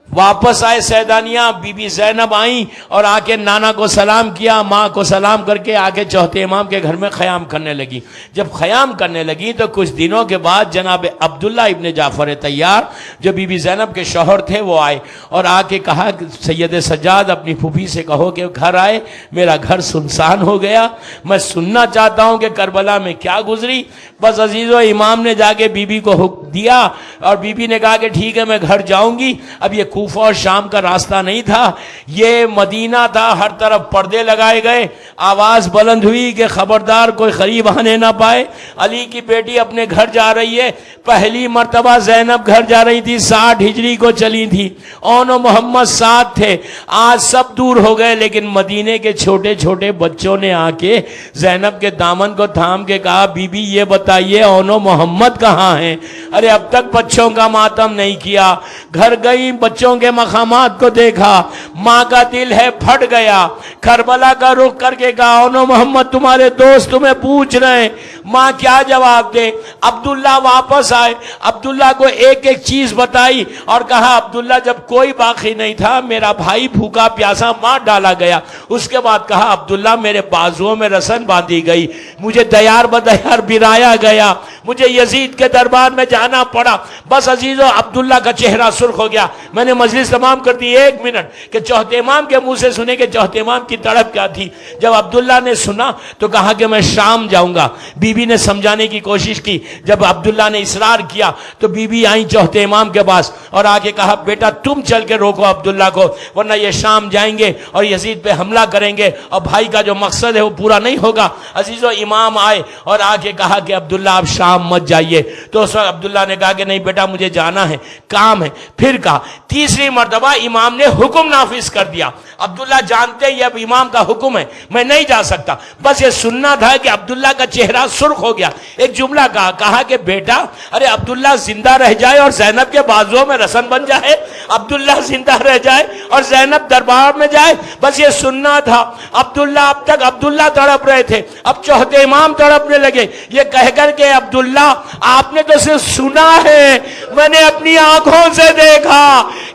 واپس آئے سیدانیاں، بی بی زینب آئیں اور آ کے نانا کو سلام کیا، ماں کو سلام کر کے آ کے چوتھے امام کے گھر میں خیام کرنے لگی. جب خیام کرنے لگی تو کچھ دنوں کے بعد جناب عبداللہ ابن جعفر طیار جو بی بی زینب کے شوہر تھے وہ آئے اور آ کے کہا کہ سید سجاد اپنی پھوپھی سے کہو کہ گھر آئے، میرا گھر سنسان ہو گیا، میں سننا چاہتا ہوں کہ کربلا میں کیا گزری. بس عزیزو امام نے جا کے بی بی کو حکم دیا اور بی بی نے کہا کہ ٹھیک ہے میں گھر جاؤں گی. اب یہ کوفہ اور شام کا راستہ نہیں تھا، یہ مدینہ تھا، ہر طرف پردے لگائے گئے. آواز بلند ہوئی کہ خبردار کوئی قریب آنے نہ پائے. علی کی بیٹی اپنے گھر جا رہی ہے. پہلی مرتبہ زینب گھر جا رہی تھی، 60 ہجری کو چلی تھی. اون و محمد ساتھ تھے. آج سب دور ہو گئے لیکن مدینے کے چھوٹے چھوٹے بچوں نے آ کے زینب کے دامن کو تھام کے کہا بی بی یہ بتائیے اون و محمد کہاں ہیں؟ ارے اب تک بچوں کا ماتم نہیں کیا. گھر گئی، بچوں کے مقامات کو دیکھا، ماں کا دل ہے پھٹ گیا. کربلا کا رخ کر کے کہا اون و محمد تمہارے دوست تمہیں پوچھ رہے ہیں. ماں کیا جواب دے؟ عبداللہ واپس آئے، عبداللہ کو ایک ایک چیز بتائی اور کہا عبداللہ جب کوئی باقی نہیں تھا میرا بھائی بھوکا پیاسا مار ڈالا گیا. اس کے بعد کہا عبداللہ میرے بازوؤں میں رسن باندھی گئی، مجھے دیار بدیار برایا گیا، مجھے یزید کے دربار میں جانا پڑا. بس عزیزو عبداللہ کا چہرہ سرخ ہو گیا. میں نے مجلس تمام کر دی 1 منٹ کہ چوتھے امام کے منہ سے سنے کہ چوتھے امام کی تڑپ کیا تھی. جب عبداللہ نے سنا تو کہا کہ میں شام جاؤں گا. بی بی نے سمجھانے کی کوشش کی. جب عبداللہ نے اصرار کیا تو بی بی آئیں چوتھے امام کے پاس اور آگے کہا بیٹا تم چل کے روکو عبداللہ کو ورنہ یہ شام جائیں گے اور یزید پہ حملہ کریں گے اور بھائی کا جو مقصد ہے وہ پورا نہیں ہوگا. عزیزو امام آئے اور آگے کہا کہ عبداللہ آپ شام مت جائیے. تو اس وقت عبداللہ نے کہا کہ نہیں بیٹا مجھے جانا ہے، کام ہے. پھر کہا تیسری مرتبہ امام نے حکم نافذ کر دیا. عبداللہ جانتے یہ اب امام کا حکم ہے، میں نہیں جا سکتا. بس یہ سننا تھا کہ عبداللہ کا چہرہ سرخ ہو گیا. ایک جملہ کہا کہ بیٹا ارے عبداللہ زندہ رہ جائے اور زینب کے بازوؤں میں رسن بن جائے، عبداللہ زندہ رہ جائے اور زینب دربار میں جائے. بس یہ سننا تھا. عبداللہ اب تک عبداللہ تڑپ رہے تھے، اب چوتھے امام تڑپنے لگے یہ کہہ کر کہ عبداللہ آپ نے تو صرف سنا ہے، میں نے اپنی آنکھوں سے دیکھا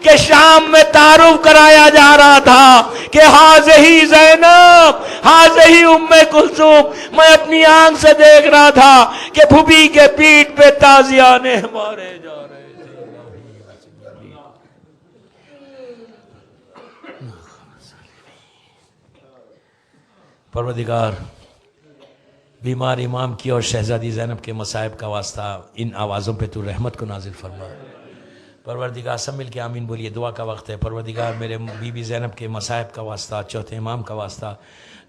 کہ شام میں تعارف کرایا جا رہا تھا کہ حاضہی زینب حاضہی ام کلثوم. میں اپنی آنکھ سے دیکھ رہا تھا کہ پھوپھی کے پیٹھ پہ تازیانے مارے جا رہے تھے. پروردگار بیمار امام کی اور شہزادی زینب کے مصائب کا واسطہ ان آوازوں پہ تو رحمت کو نازل فرما. پروردگار سب مل کے آمین بولیے. دعا کا وقت ہے. پروردگار میرے بی بی زینب کے مصائب کا واسطہ، چوتھے امام کا واسطہ،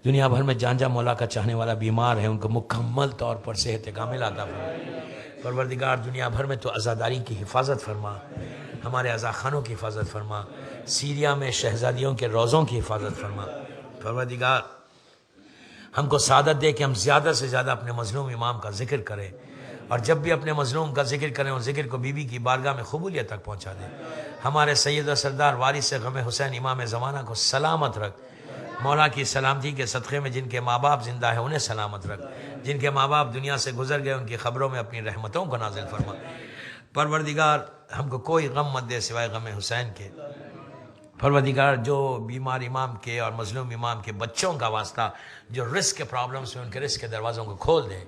دنیا بھر میں جان جا مولا کا چاہنے والا بیمار ہے ان کو مکمل طور پر صحت کامل عطا فرما. پروردگار دنیا بھر میں تو عزاداری کی حفاظت فرما، ہمارے عزا خانوں کی حفاظت فرما، سیریا میں شہزادیوں کے روزوں کی حفاظت فرما. پروردگار ہم کو سعادت دے کہ ہم زیادہ سے زیادہ اپنے مظلوم امام کا ذکر کریں اور جب بھی اپنے مظلوم کا ذکر کریں اور ذکر کو بی بی کی بارگاہ میں قبولیت تک پہنچا دیں. ہمارے سید و سردار وارث غم حسین امام زمانہ کو سلامت رکھ. مولا کی سلامتی کے صدقے میں جن کے ماں باپ زندہ ہیں انہیں سلامت رکھ، جن کے ماں باپ دنیا سے گزر گئے ان کی خبروں میں اپنی رحمتوں کو نازل فرما۔ پروردگار ہم کو کوئی غم مت دے سوائے غم حسین کے۔ پروردگار جو بیمار امام کے اور مظلوم امام کے بچوں کا واسطہ جو رزق کے پرابلمز میں ان کے رزق کے دروازوں کو کھول دے،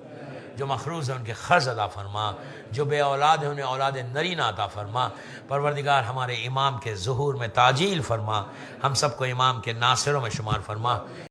جو مخروض ہیں ان کے قرض ادا فرما، جو بے اولاد ہیں انہیں اولاد نرینہ عطا فرما۔ پروردگار ہمارے امام کے ظہور میں تعجیل فرما، ہم سب کو امام کے ناصروں میں شمار فرما۔